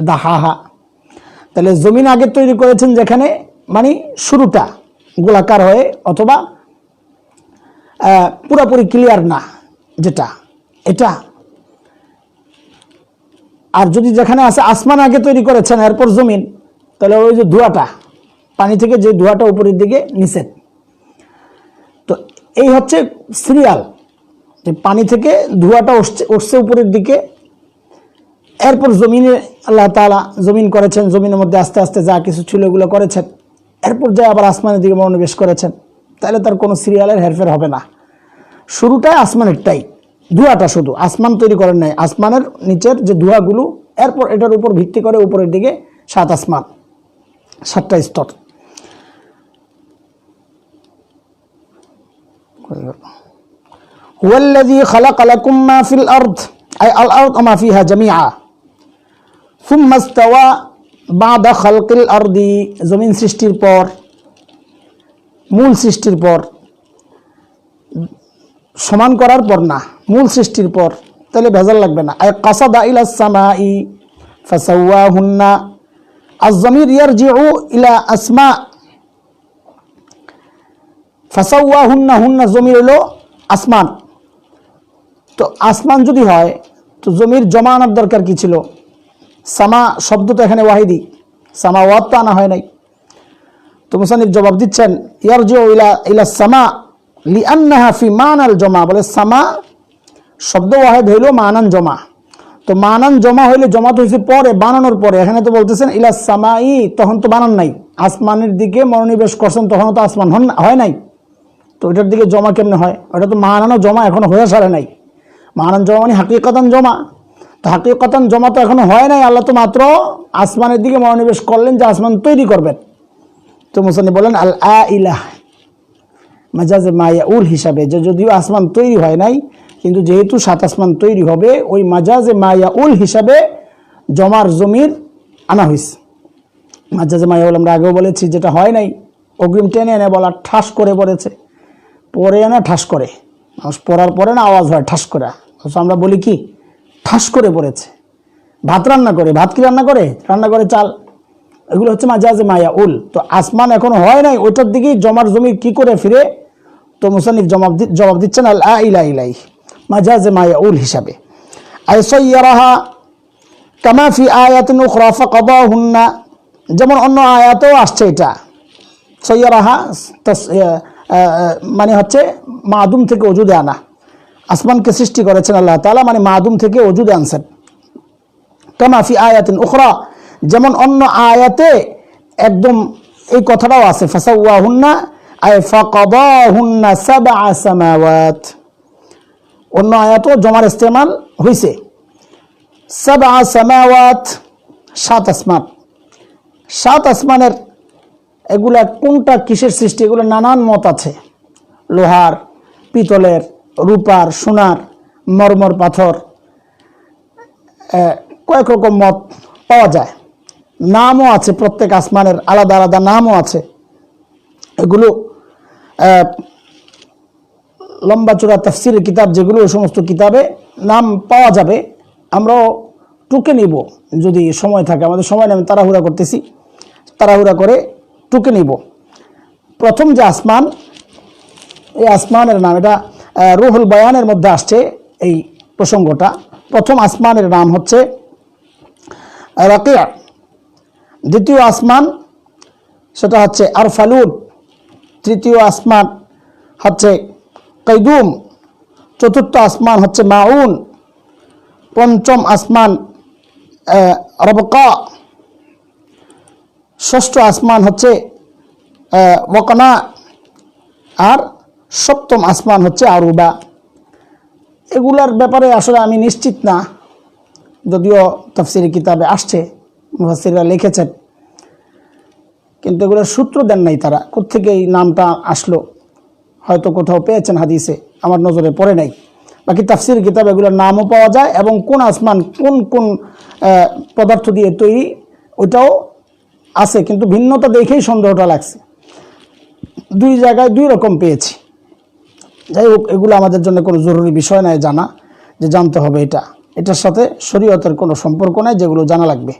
[SPEAKER 1] দাহাহা। তাহলে জমিন আগে তৈরি করেছেন যেখানে, মানে শুরুটা গোলাকার হয়ে, অথবা পুরোপুরি ক্লিয়ার না যেটা, এটা। আর যদি যেখানে আছে আসমান আগে তৈরি করেছেন এরপর জমিন, তাহলে ওই যে ধোঁয়াটা, পানি থেকে যে ধোঁয়াটা উপরের দিকে নিচেন, তো এই হচ্ছে সিরিয়াল, যে পানি থেকে ধোঁয়াটা উঠছে উপরের দিকে, এরপর জমিনে আল্লাহ তাআলা জমিন করেছেন, জমিনের মধ্যে আস্তে আস্তে যা কিছু ছিল এগুলো করেছেন, এরপর যায় আবার আসমানের দিকে মনোনিবেশ করেছেন। তাহলে তার কোনো সিরিয়ালের হেরফের হবে না, শুরুটাই আসমানেরটাই, ধোঁয়াটা শুধু আসমান তৈরি করেন নাই, আসমানের নিচের যে ধোঁয়াগুলো, এরপর এটার উপর ভিত্তি করে উপরের দিকে 7 আসমান, 7টা স্তর। হুয়াল্লাযী খালাকা লাকুম মা ফিল আরদ, আই আল আরদ ওয়া মা ফিহা জামিআ, সুম্মা ইসতাওয়া বা'দা খালকিল আরদি, জমিন সৃষ্টির পর, মূল সৃষ্টির পর, সমান করার পর না, মূল সৃষ্টির পর, তাহলে ভেজাল লাগবে না। আই কাসাদা ইলাস সামাই ফাসাওয়াহুন্না, আয-যামির ইয়ারজিউ ইলা আসমা, ফাসাওয়াহুন্না, হুন্না জমির হলো আসমান। তো আসমান যদি হয় তো জমির জমা আনার দরকার কি ছিল? সামা শব্দ তো এখানে ওয়াহিদি, সামাওয়াত তো আনা হয় নাই। তো মুসান্নিফ জবাব দিচ্ছেন, ইয়ারজিউ ইলা সামা লিআন্নাহা ফি মানাল জমা, বলে সামা শব্দ ওয়াহিদ হইল মানান জমা। তো মানান জমা হইলে, জমা তো হয়েছে পরে, বানানোর পরে। এখানে তো বলতেছেন ইলা সামাই, তখন তো বানান নাই, আসমানের দিকে মনোনিবেশ করছেন, তখন তো আসমান হয় নাই, তো ওইটার দিকে জমা কেমনে হয়? ওটা তো মানানো জমা এখনো হয়ে সারে নাই। মানান জমা মানে হাকিকাতান জমা, তো হাকিকাতান জমা তো এখনো হয় নাই। আল্লাহ তো মাত্র আসমানের দিকে মনোনিবেশ করলেন যে আসমান তৈরি করবেন। তো মুসান্নিফ বলেন আল আইলাহ মাজাজে মায়াউল হিসাবে, যে যদিও আসমান তৈরি হয় নাই, কিন্তু যেহেতু 7 আসমান তৈরি হবে, ওই মাজাজে মায়াউল হিসাবে জমার জমির আনা হয়েছে। মাজাজে মায়াউল আমরা আগেও বলেছি, যেটা হয় নাই অগ্রিম টেনে এনে বলা, ঠাস করে পড়েছে, পরে এনে ঠাস করে, মানুষ পড়ার পরে না আওয়াজ হয় ঠাস করে, আমরা বলি কি ঠাস করে পড়েছে। ভাত রান্না করে, ভাত কি রান্না করে? রান্না করে চাল, এগুলো হচ্ছে মাজাজে মায়াউল। তো আসমান এখনো হয় নাই, ওইটার দিকেই জমার জমি কি করে ফিরে? তো মুসান্নিফ জবাব দিচ্ছেন আল আইলা ইলাই, মাজাজে মায়াউল হিসাবে। আই সাইয়ারাহা কামা ফি আয়াতিন উখরা ফাকাদাহুন্না, যেমন অন্য আয়াতেও আসছে এটা, সৈয়রাহা মানে হচ্ছে মাদুম থেকে ওজুদে আনা, আসমানকে সৃষ্টি করেছেন আল্লাহ তাআলা, মানে মাদুম থেকে ওজুদে আনছেন। কামা ফি আয়াতিন উখরা, যেমন অন্য আয়াতে একদম এই কথাটাও আছে, ফাসাওয়াহুন্না আই ফাকাদাহুন্না সাবআ সামাওয়াত, অন্য আয়াতও জমার ইস্তেমাল হয়েছে। সাবআ সামাওয়াত, 7 আসমান, 7 আসমানের এগুলা কোনটা কিসের সৃষ্টি, এগুলো নানান মত আছে, লোহার, পিতলের, রূপার, সোনার, মরমর, পাথর, কয়েক রকম মত পাওয়া যায়। নামও আছে, প্রত্যেক আসমানের আলাদা আলাদা নামও আছে। এগুলো লম্বা চূড়া তাফসিরের কিতাব যেগুলো, ওই সমস্ত কিতাবে নাম পাওয়া যাবে। আমরাও টুকে নিব যদি সময় থাকে, আমাদের সময় নেই, আমি তাড়াহুড়া করতেছি, তাড়াহুড়া করে টুকে নিব। প্রথম যে আসমান, এই আসমানের নাম, এটা রুহুল বায়ানের মধ্যে আসছে এই প্রসঙ্গটা। প্রথম আসমানের নাম হচ্ছে রাকিয়া, দ্বিতীয় আসমান সেটা হচ্ছে আরফালুন, তৃতীয় আসমান হচ্ছে কৈদুম, চতুর্থ আসমান হচ্ছে মাউন, পঞ্চম আসমান রবকা, ষষ্ঠ আসমান হচ্ছে ওয়াকনা, আর সপ্তম আসমান হচ্ছে আরুবা। এগুলার ব্যাপারে আসলে আমি নিশ্চিত না, যদিও তাফসীরের কিতাবে আসছে, মুফাসসিররা লিখেছেন, কিন্তু এগুলোর সূত্র দেন নাই তারা, কোত্থেকে এই নামটা আসলো, হয়তো কোথাও পেয়েছেন হাদিসে, আমার নজরে পড়ে নাই। বাকি তাফসীরের কিতাবে এগুলোর নামও পাওয়া যায়, এবং কোন আসমান কোন কোন পদার্থ দিয়ে তৈরি ওইটাও আছে, কিন্তু ভিন্নতা দেখেই সন্দেহটা লাগছে। দুই জায়গায় দুই রকম পেয়েছি। যাই হোক, এগুলো আমাদের জন্য কোনো জরুরি বিষয় নয় জানা, যে জানতে হবে এটার সাথে শরীয়তের কোনো সম্পর্ক নাই, যেগুলো জানা লাগবে।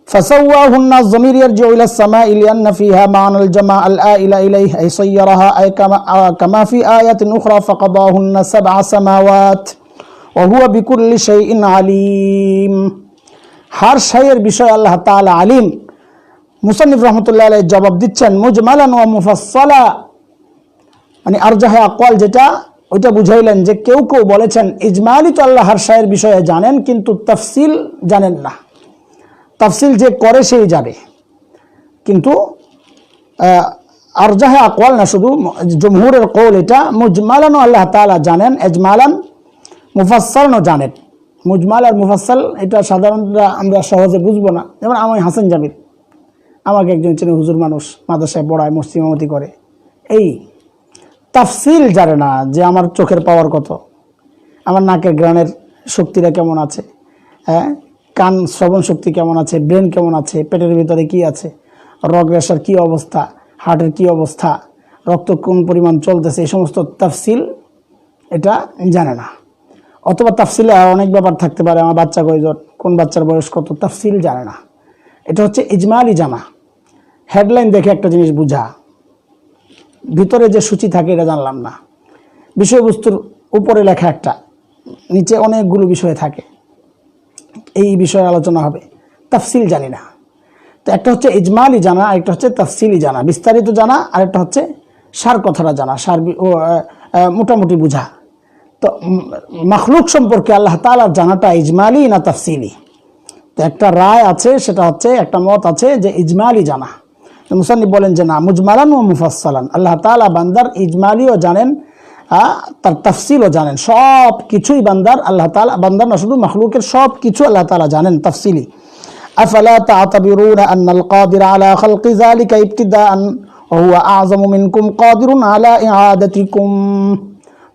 [SPEAKER 1] فسواهن الضمير يرجع إلى السماء لأن فيها معنى الجماع الآئل إليه أي صيرها أي كما في آية أخرى فقضاهن 7 سماوات وهو بكل شيء عليم। हर শাইয়ের বিষয় আল্লাহ তাআলা আলিম। মুসান্নিফ রাহমাতুল্লাহ আলাইহি জবাব দিচ্ছেন, মুজমালান ওয়া মুফাসসালা, মানে আরজাহে আকওয়াল যেটা, ওইটা বুঝাইলেন যে কেউ কেউ বলেছেন ইজমালি তো আল্লাহ হর শাইয়ের বিষয়ে জানেন, কিন্তু তাফসিল জানেন না। তাফসিল যে করে সেই যাবে, কিন্তু আরজাহে আকওয়াল না, শুধু জমহুরের কওল এটা, মুজমালানও আল্লাহ তাআলা জানেন, ইজমালান মুফাসসালও জানেন। মুজমাল আর মুফাসসাল এটা সাধারণত আমরা সহজে বুঝবো না। যেমন আমি হাসান জামিল, আমাকে একজন চেনে, হুজুর মানুষ, মাদ্রাসায় পড়ায়, মসজিদ ইমামতি করে, এই তাফসিল জানে না যে আমার চোখের পাওয়ার কত, আমার নাকের গ্রানের শক্তিটা কেমন আছে, হ্যাঁ, কান শ্রবণ শক্তি কেমন আছে, ব্রেন কেমন আছে, পেটের ভিতরে কি আছে, রগ রেশার কি অবস্থা, হার্টের কি অবস্থা, রক্ত কোন পরিমাণ চলতেছে, এই সমস্ত তাফসিল এটা জানে না। অথবা তাফসিলে আর অনেক ব্যাপার থাকতে পারে, আমার বাচ্চা কয়জন, কোন বাচ্চার বয়স কত, তাফসিল জানে না। এটা হচ্ছে ইজমালি জানা, হেডলাইন দেখে একটা জিনিস বুঝা, ভিতরে যে সূচি থাকে এটা জানলাম না। বিষয়বস্তুর উপরে লেখা একটা, নিচে অনেকগুলো বিষয় থাকে, এই বিষয়ে আলোচনা হবে, তাফসিল জানি না। তো একটা হচ্ছে ইজমালি জানা, আরেকটা হচ্ছে তাফসিলি জানা, বিস্তারিত জানা, আরেকটা হচ্ছে সার কথাটা জানা, সার মোটামুটি বুঝা। তো মাখলুক সম্পর্কে আল্লাহ তাআলার জানাটা ইজমালি না তাফসিলি? তো একটা রায় আছে, সেটা হচ্ছে, একটা মত আছে যে ইজমালি জানা। মুসান্নিফ বলেন যে না, মুজমালান ও মুফাসসালান, আল্লাহ তাআলা বান্দার ইজমালিও জানেন, তার তাফসিলও জানেন, সব কিছুই বান্দার, আল্লাহ তাআলা বান্দার না, শুধু মাখলুকের সব কিছু আল্লাহ তাআলা জানেন তাফসিলি। আফালা তা'তাবিরুনা আন্নাল কাদির আলা খালকি যালিকা ইবতিদাআন ওয়া হুয়া আ'যামু মিনকুম কাদিরুন আলা ইআদাতিকুম।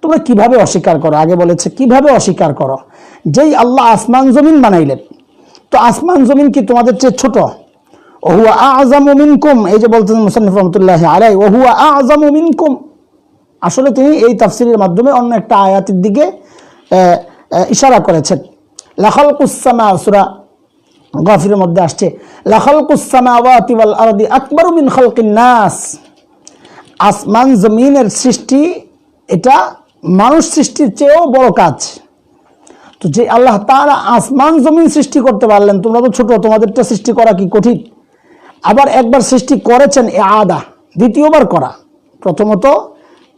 [SPEAKER 1] তোমরা কিভাবে অস্বীকার করো? আগে বলেছে কিভাবে অস্বীকার করো, যেই আল্লাহ আসমান জমিন বানাইলেন, তো আসমান জমিন কি তোমাদের চেয়ে ছোট? ওয়া হুয়া আ'যামু মিনকুম, এই যে বলতেছেন মুসান্নিফ রাহমাতুল্লাহি আলাইহি, ওয়া হুয়া আ'যামু মিনকুম, আসলে তিনি এই তাফসীরের মাধ্যমে অন্য একটা আয়াতের দিকে ইশারা করেছেন। লাখালকুস সামা, সূরা গাফিরের মধ্যে আসছে, লাখালকুস সামাওয়াতি ওয়াল আরদি আকবারু মিন খালকিন নাস, আসমান জমিনের সৃষ্টি এটা মানুষ সৃষ্টির চেয়েও বড় কাজ। তো তো যে আল্লাহ তাআলা আসমান জমিন সৃষ্টি করতে পারলেন, তোমরা তো ছোট, তোমাদেরটা সৃষ্টি করা কি কঠিন? আবার একবার সৃষ্টি করেছেন আদা, দ্বিতীয়বার করা। প্রথমত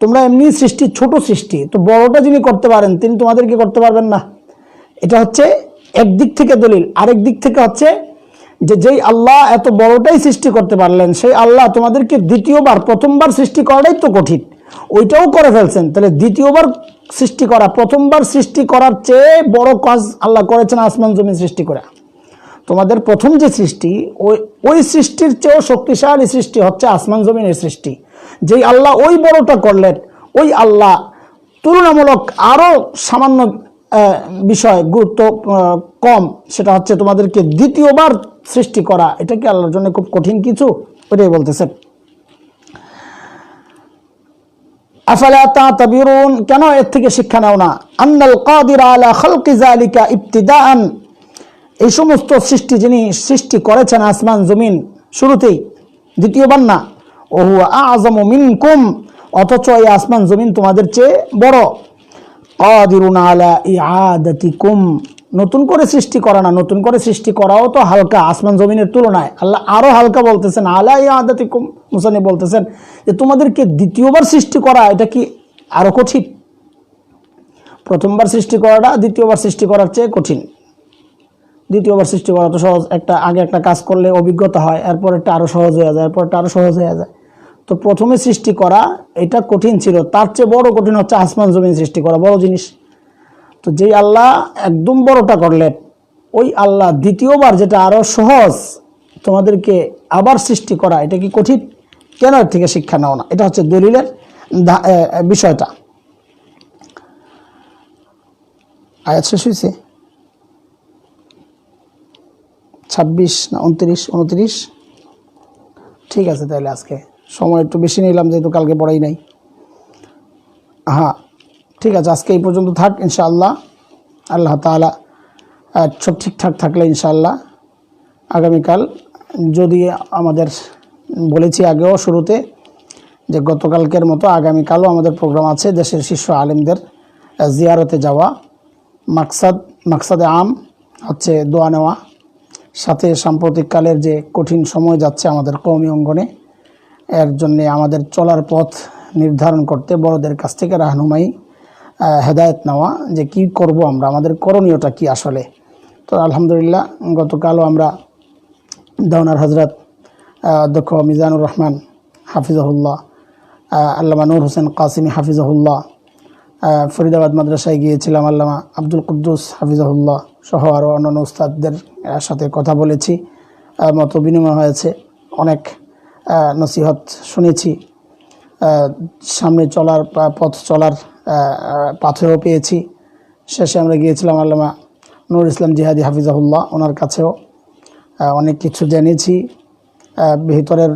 [SPEAKER 1] তোমরা এমনি সৃষ্টি, ছোট সৃষ্টি, তো বড়টা যিনি করতে পারেন তিনি তোমাদেরকে করতে পারবেন না? এটা হচ্ছে একদিক থেকে দলিল। আরেক দিক থেকে হচ্ছে যে যেই আল্লাহ এত বড়টাই সৃষ্টি করতে পারলেন, সেই আল্লাহ তোমাদেরকে দ্বিতীয়বার, প্রথমবার সৃষ্টি করাটাই তো কঠিন, ওইটাও করে ফেলছেন। তাহলে দ্বিতীয়বার সৃষ্টি করা, প্রথমবার সৃষ্টি করার চেয়ে বড় কাজ আল্লাহ করেছেন আসমান জমিন সৃষ্টি করা। তোমাদের প্রথম যে সৃষ্টি, ওই সৃষ্টির চেয়েও শক্তিশালী সৃষ্টি হচ্ছে আসমান জমিনের সৃষ্টি। যেই আল্লাহ ওই বড়টা করলেন, ওই আল্লাহ তুলনামূলক আরও সামান্য বিষয় গুরুত্ব কম, সেটা হচ্ছে তোমাদেরকে দ্বিতীয়বার সৃষ্টি করা। এটা কি আল্লাহর জন্য খুব কঠিন কিছু? ওইটাই বলতেছেন। আফালা তা'তাবিরুন, কেন এর থেকে শিক্ষা নাও না? আন্নাল কাদির আলা খালকি যালিকা ইবতিদাআন, এই সমস্ত সৃষ্টি যিনি সৃষ্টি করেছেন আসমান জমিন শুরুতেই, দ্বিতীয়বার না। ও হুয়া আ'যামু মিনকুম, অথচ এই আসমান জমিন তোমাদের চেয়ে বড়। কাদিরুন আলা ইআদাতিকুম, নতুন করে সৃষ্টি করা না, নতুন করে সৃষ্টি করাও তো হালকা আসমান জমিনের তুলনায়। আল্লাহ আরো হালকা বলতেছেন, আলা ইআদাতিকুম, মুসান্নিফ বলতেছেন যে তোমাদেরকে দ্বিতীয়বার সৃষ্টি করা এটা কি আরো কঠিন? প্রথমবার সৃষ্টি করাটা দ্বিতীয়বার সৃষ্টি করার চেয়ে কঠিন। দ্বিতীয়বার সৃষ্টি করা তো সহজ, আগে একটা কাজ করলে অভিজ্ঞতা হয়, এরপর একটা আরো সহজ হয়ে যায়, এরপর একটা আরো সহজ হয়ে যায়। তো প্রথমে সৃষ্টি করা এটা কঠিন ছিল, তার চেয়ে বড় কঠিন হচ্ছে আসমান জমিন সৃষ্টি করা, বড় জিনিস। তো যেই আল্লাহ একদম বড়টা করলেন, ওই আল্লাহ দ্বিতীয়বার, যেটা আরো সহজ, তোমাদেরকে আবার সৃষ্টি করা এটা কি কঠিন? কেন এর থেকে শিক্ষা নাও না? এটা হচ্ছে দলিলের বিষয়টা। আয়াত শেষ হয়েছে 26 না 29? ঠিক আছে, তাহলে আজকে সময় একটু বেশি নিলাম যেহেতু কালকে পড়াই নাই। হ্যাঁ ঠিক আছে, আজকে এই পর্যন্ত থাক ইনশাআল্লাহ। আল্লাহ তাআলা সব ঠিকঠাক থাকলে ইনশাআল্লাহ আগামীকাল, যদি আমাদের বলেছি আগেও শুরুতে যে গতকালকের মতো আগামীকালও আমাদের প্রোগ্রাম আছে, দেশের শীর্ষ আলেমদের জিয়ারতে যাওয়া। মাকসাদে আম হচ্ছে দোয়া নেওয়া, সাথে সাম্প্রতিককালের যে কঠিন সময় যাচ্ছে আমাদের কওমি অঙ্গনে, এর জন্যে আমাদের চলার পথ নির্ধারণ করতে বড়দের কাছ থেকে রাহনুমাই, হেদায়েত নেওয়া যে কি করব আমরা, আমাদের করণীয়টা কি আসলে। তো আলহামদুলিল্লাহ গতকালও আমরা দাওনার হজরত অধ্যক্ষ মিজানুর রহমান হাফিজাহুল্লাহ, আল্লামা নূর হোসেন কাসিমি হাফিজাহুল্লাহ, ফরিদাবাদ মাদ্রাসায় গিয়েছিলাম, আল্লামা আব্দুল কুদ্দুস হাফিজাহুল্লাহ সহ আরও অন্যান্য উস্তাদদের সাথে কথা বলেছি, মত বিনিময় হয়েছে, অনেক নসিহত শুনেছি, সামনে চলার পথ চলার পাথেও পেয়েছি। শেষে আমরা গিয়েছিলাম আল্লামা নূর ইসলাম জিহাদি হাফিজাহুল্লাহ, ওনার কাছেও অনেক কিছু জেনেছি। ভিতরের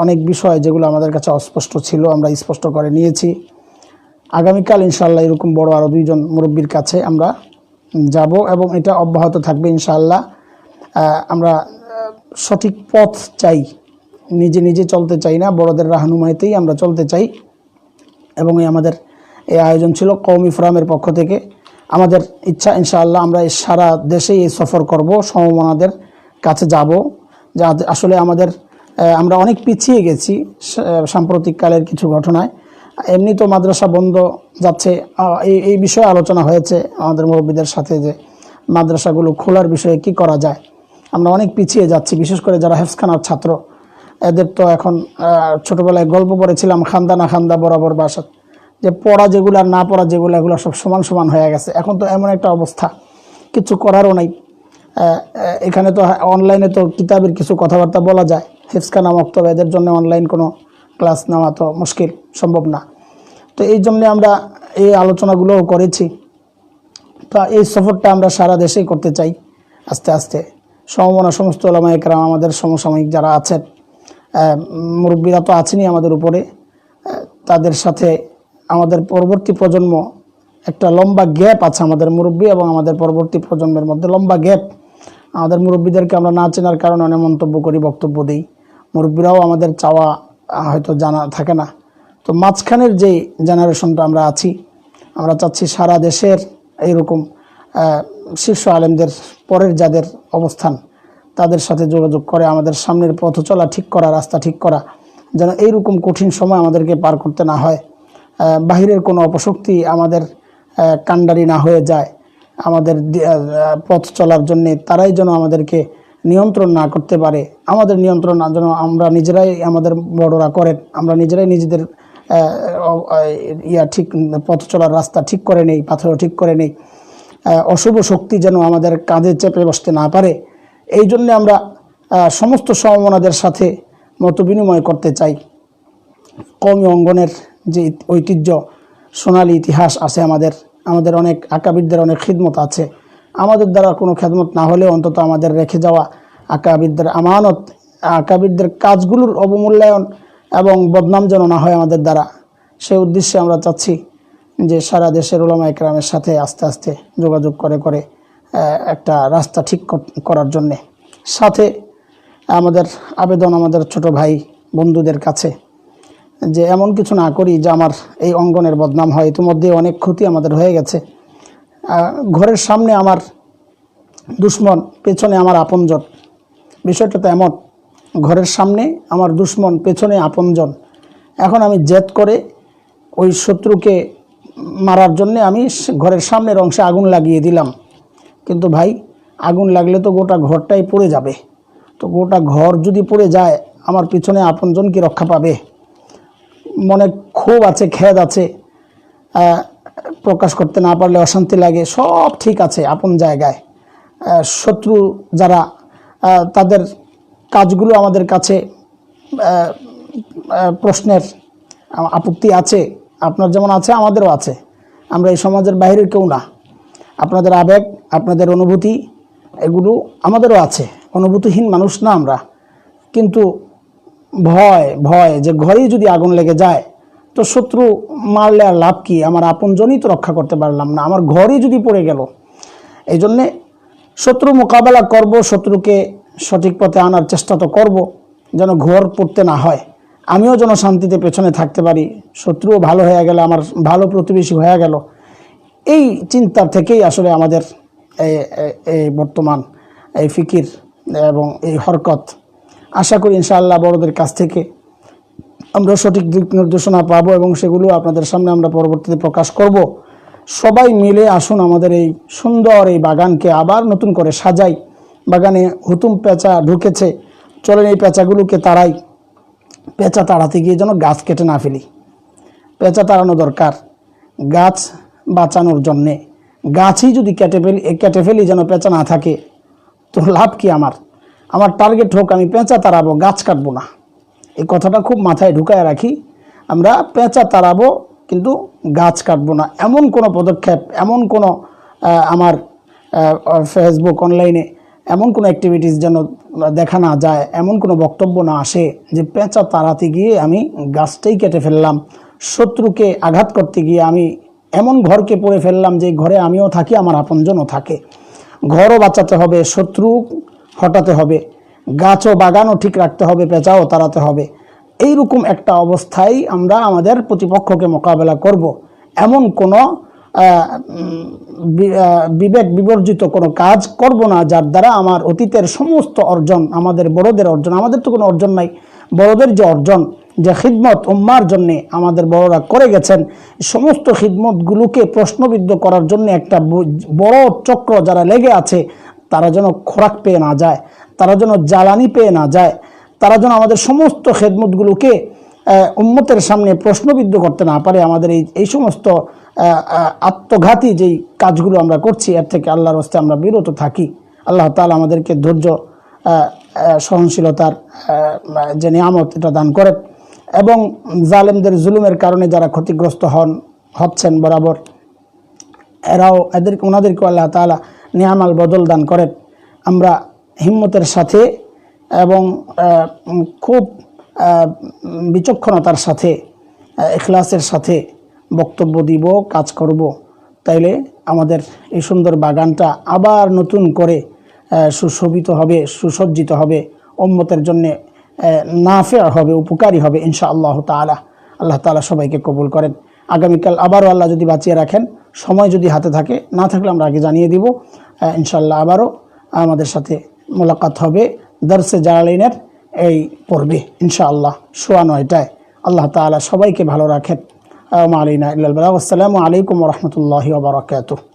[SPEAKER 1] অনেক বিষয় যেগুলো আমাদের কাছে অস্পষ্ট ছিল আমরা স্পষ্ট করে নিয়েছি। আগামীকাল ইনশাআল্লাহ এরকম বড় আরও 2 জন মুরব্বীর কাছে আমরা যাব এবং এটা অব্যাহত থাকবে ইনশাআল্লাহ। আমরা সঠিক পথ চাই, নিজে নিজে চলতে চাই না, বড়দের রাহনুমাইতেই আমরা চলতে চাই। এবং আমাদের এই আয়োজন ছিল কওমি ফোরামের পক্ষ থেকে। আমাদের ইচ্ছা ইনশাআল্লাহ আমরা সারা দেশেই এই সফর করব, সমমনাদের কাছে যাব, যা আসলে আমরা অনেক পিছিয়ে গেছি সাম্প্রতিককালের কিছু ঘটনায়। এমনি তো মাদ্রাসা বন্ধ যাচ্ছে, এই বিষয়ে আলোচনা হয়েছে আমাদের মুরব্বীদের সাথে যে মাদ্রাসাগুলো খোলার বিষয়ে কি করা যায়। আমরা অনেক পিছিয়ে যাচ্ছি, বিশেষ করে যারা হেফজখানার ছাত্র, এদের তো এখন ছোটোবেলায় গল্প পড়েছিলাম খান্দা না খান্দা বরাবর বাসাত, যে পড়া যেগুলো আর না পড়া যেগুলো এগুলো সব সমান সমান হয়ে গেছে। এখন তো এমন একটা অবস্থা, কিছু করারও নাই। এখানে তো অনলাইনে তো কিতাবের কিছু কথাবার্তা বলা যায়, হেফজখানা মক্তব এদের জন্য অনলাইন কোনো ক্লাস নেওয়া তো মুশকিল, সম্ভব না। তো এই জন্যে আমরা এই আলোচনাগুলোও করেছি। তো এই সফরটা আমরা সারা দেশেই করতে চাই আস্তে আস্তে। সমমনা সমস্ত ওলামায়ে কেরাম, আমাদের সমসাময়িক যারা আছেন, মুরব্বীরা তো আছেনই আমাদের উপরে, তাদের সাথে আমাদের পরবর্তী প্রজন্ম, একটা লম্বা গ্যাপ আছে আমাদের মুরব্বী এবং আমাদের পরবর্তী প্রজন্মের মধ্যে, লম্বা গ্যাপ। আমাদের মুরব্বীদেরকে আমরা না চেনার কারণে অনেক মন্তব্য করি, বক্তব্য দিই, মুরব্বীরাও আমাদের চাওয়া হয়তো জানা থাকে না। তো মাঝখানের যেই জেনারেশনটা আমরা আছি, আমরা চাচ্ছি সারা দেশের এইরকম শীর্ষ আলেমদের পরের যাদের অবস্থান তাদের সাথে যোগাযোগ করে আমাদের সামনের পথ চলা ঠিক করা, রাস্তা ঠিক করা, যেন এইরকম কঠিন সময় আমাদেরকে পার করতে না হয়। বাহিরের কোনো অপশক্তি আমাদের কাণ্ডারি না হয়ে যায়, আমাদের পথ চলার জন্যে তারাই যেন আমাদেরকে নিয়ন্ত্রণ না করতে পারে। আমাদের নিয়ন্ত্রণ যেন আমরা নিজেরাই, আমাদের বড়রা করেন, আমরা নিজেরাই নিজেদের ঠিক পথ চলার রাস্তা ঠিক করে নেই, পাথর ঠিক করে নেই। অশুভ শক্তি যেন আমাদের কাঁধে চেপে বসতে না পারে। এই জন্যে আমরা সমস্ত সমমনাদের সাথে মত বিনিময় করতে চাই। কওমি অঙ্গনের যে ঐতিহ্য, সোনালী ইতিহাস আছে আমাদের অনেক আকাবিরদের অনেক খিদমত আছে। আমাদের দ্বারা কোনো খেদমত না হলেও অন্তত আমাদের রেখে যাওয়া আকাবিরদের আমানত, আকাবিরদের কাজগুলোর অবমূল্যায়ন এবং বদনাম যেন না হয় আমাদের দ্বারা। সেই উদ্দেশ্যে আমরা চাচ্ছি যে সারা দেশের উলামা ইকরামের সাথে আস্তে আস্তে যোগাযোগ করে একটা রাস্তা ঠিক করার জন্যে। সাথে আমাদের আবেদন আমাদের ছোট ভাই বন্ধুদের কাছে যে এমন কিছু না করি যে আমার এই অঙ্গনের বদনাম হয়। ইতিমধ্যে অনেক ক্ষতি আমাদের হয়ে গেছে। ঘরের সামনে আমার দুশ্মন, পেছনে আমার আপনজন। বিষয়টা তো এমন, ঘরের সামনে আমার দুশ্মন, পেছনে আপনজন। এখন আমি জেদ করে ওই শত্রুকে মারার জন্যে আমি ঘরের সামনের অংশে আগুন লাগিয়ে দিলাম। কিন্তু ভাই, আগুন লাগলে তো গোটা ঘরটাই পুড়ে যাবে। তো গোটা ঘর যদি পুড়ে যায়, আমার পিছনে আপনজন কি রক্ষা পাবে? মনে ক্ষোভ আছে, খেদ আছে, প্রকাশ করতে না পারলে অশান্তি লাগে, সব ঠিক আছে আপন জায়গায়। শত্রু যারা, তাদের কাজগুলো আমাদের কাছে প্রশ্নের আপত্তি আছে। আপনার যেমন আছে আমাদেরও আছে। আমরা এই সমাজের বাইরের কেউ না। আপনাদের আবেগ, আপনাদের অনুভূতি, এগুলো আমাদেরও আছে। অনুভূতিহীন মানুষ না আমরা। কিন্তু ভয় যে ঘরেই যদি আগুন লেগে যায় তো শত্রু মারলে আর লাভ কি? আমার আপনজনই তো রক্ষা করতে পারলাম না, আমার ঘরই যদি পড়ে গেল। এই জন্যে শত্রু মোকাবেলা করব, শত্রুকে সঠিক পথে আনার চেষ্টা তো করব, যেন ঘর পড়তে না হয়। আমিও যেন শান্তিতে পেছনে থাকতে পারি, শত্রুও ভালো হয়ে গেলে আমার ভালো প্রতিবেশী হয়ে গেল। এই চিন্তা থেকেই আসলে আমাদের এই বর্তমান এই ফিকির এবং এই হরকত। আশা করি ইনশাআল্লাহ বড়দের কাছ থেকে আমরা সঠিক দিক নির্দেশনা পাবো এবং সেগুলো আপনাদের সামনে আমরা পরবর্তীতে প্রকাশ করব। সবাই মিলে আসুন আমাদের এই সুন্দর এই বাগানকে আবার নতুন করে সাজাই। বাগানে হুতুম পেঁচা ঢুকেছে, চলেন এই পেঁচাগুলোকে তাড়াই। পেঁচা তাড়াতে গিয়ে যেন গাছ কেটে না ফেলি। পেঁচা তাড়ানো দরকার গাছ বাঁচানোর জন্যে। গাছই যদি কেটে ফেলি যেন পেঁচা না থাকে, তো লাভ কি? আমার টার্গেট হোক আমি পেঁচা তাড়াবো, গাছ কাটবো না। এই কথাটা খুব মাথায় ঢুকায় রাখি। আমরা পেঁচা তাড়াবো কিন্তু গাছ কাটবো না। এমন কোনো পদক্ষেপ, এমন কোনো আমার ফেসবুক অনলাইনে এমন কোনো অ্যাক্টিভিটিস যেন দেখা না যায়, এমন কোনো বক্তব্য না আসে যে পেঁচা তাড়াতে গিয়ে আমি গাছটাই কেটে ফেললাম, শত্রুকে আঘাত করতে গিয়ে আমি এমন ঘরকে পড়ে ফেললাম যে ঘরে আমিও থাকি, আমার আপনজনও থাকে। ঘরও বাঁচাতে হবে, শত্রু হটাতে হবে, গাছও বাগানও ঠিক রাখতে হবে, পেঁচাও তাড়াতে হবে। এইরকম একটা অবস্থায় আমরা আমাদের প্রতিপক্ষকে মোকাবেলা করব। এমন কোনো বিবেক বিবর্জিত কোনো কাজ করব না যার দ্বারা আমার অতীতের সমস্ত অর্জন, আমাদের বড়দের অর্জন, আমাদের তো কোনো অর্জন নাই, বড়দের যে অর্জন, যে খিদমত উম্মার জন্যে আমাদের বড়রা করে গেছেন, সমস্ত খিদমতগুলোকে প্রশ্নবিদ্ধ করার জন্য একটা বড় চক্র যারা লেগে আছে, তারা যেন খোরাক পেয়ে না যায়, তারা যেন জ্বালানি পেয়ে না যায়, তারা যেন আমাদের সমস্ত খেদমতগুলোকে উম্মতের সামনে প্রশ্নবিদ্ধ করতে না পারে। আমাদের এই সমস্ত আত্মঘাতী যেই কাজগুলো আমরা করছি, এর থেকে আল্লাহর হস্তে আমরা বিরত থাকি। আল্লাহ তাআলা আমাদেরকে ধৈর্য, সহনশীলতার যে নিয়ামত এটা দান করেন এবং জালেমদের জুলুমের কারণে যারা ক্ষতিগ্রস্ত হচ্ছেন বরাবর, ওনাদেরকে আল্লাহ তাআলা নিয়ামাল বদল দান করেন। আমরা হিম্মতের সাথে এবং খুব বিচক্ষণতার সাথে, ইখলাসের সাথে বক্তব্য দিব, কাজ করব। তাইলে আমাদের এই সুন্দর বাগানটা আবার নতুন করে সুশোভিত হবে, সুসজ্জিত হবে, উম্মতের জন্য নাফিআ হবে, উপকারী হবে ইনশাআল্লাহ তাআলা। আল্লাহ তাআলা সবাইকে কবুল করেন। আগামীকাল আবারও আল্লাহ যদি বাঁচিয়ে রাখেন, সময় যদি হাতে থাকে, না থাকলে আমরা আগে জানিয়ে দিব। ইনশাআল্লাহ আবারও আমাদের সাথে মোলাকাত হবে দরসে জালালাইনের এই পর্বে ইনশাআল্লাহ 9:30টায়। আল্লাহ তাআলা সবাইকে ভালো রাখেন। ওয়া মা আলাইনা ইল্লাল বালাগ। আসসালামু আলাইকুম ওয়া রাহমাতুল্লাহি ওয়া বারাকাতুহু।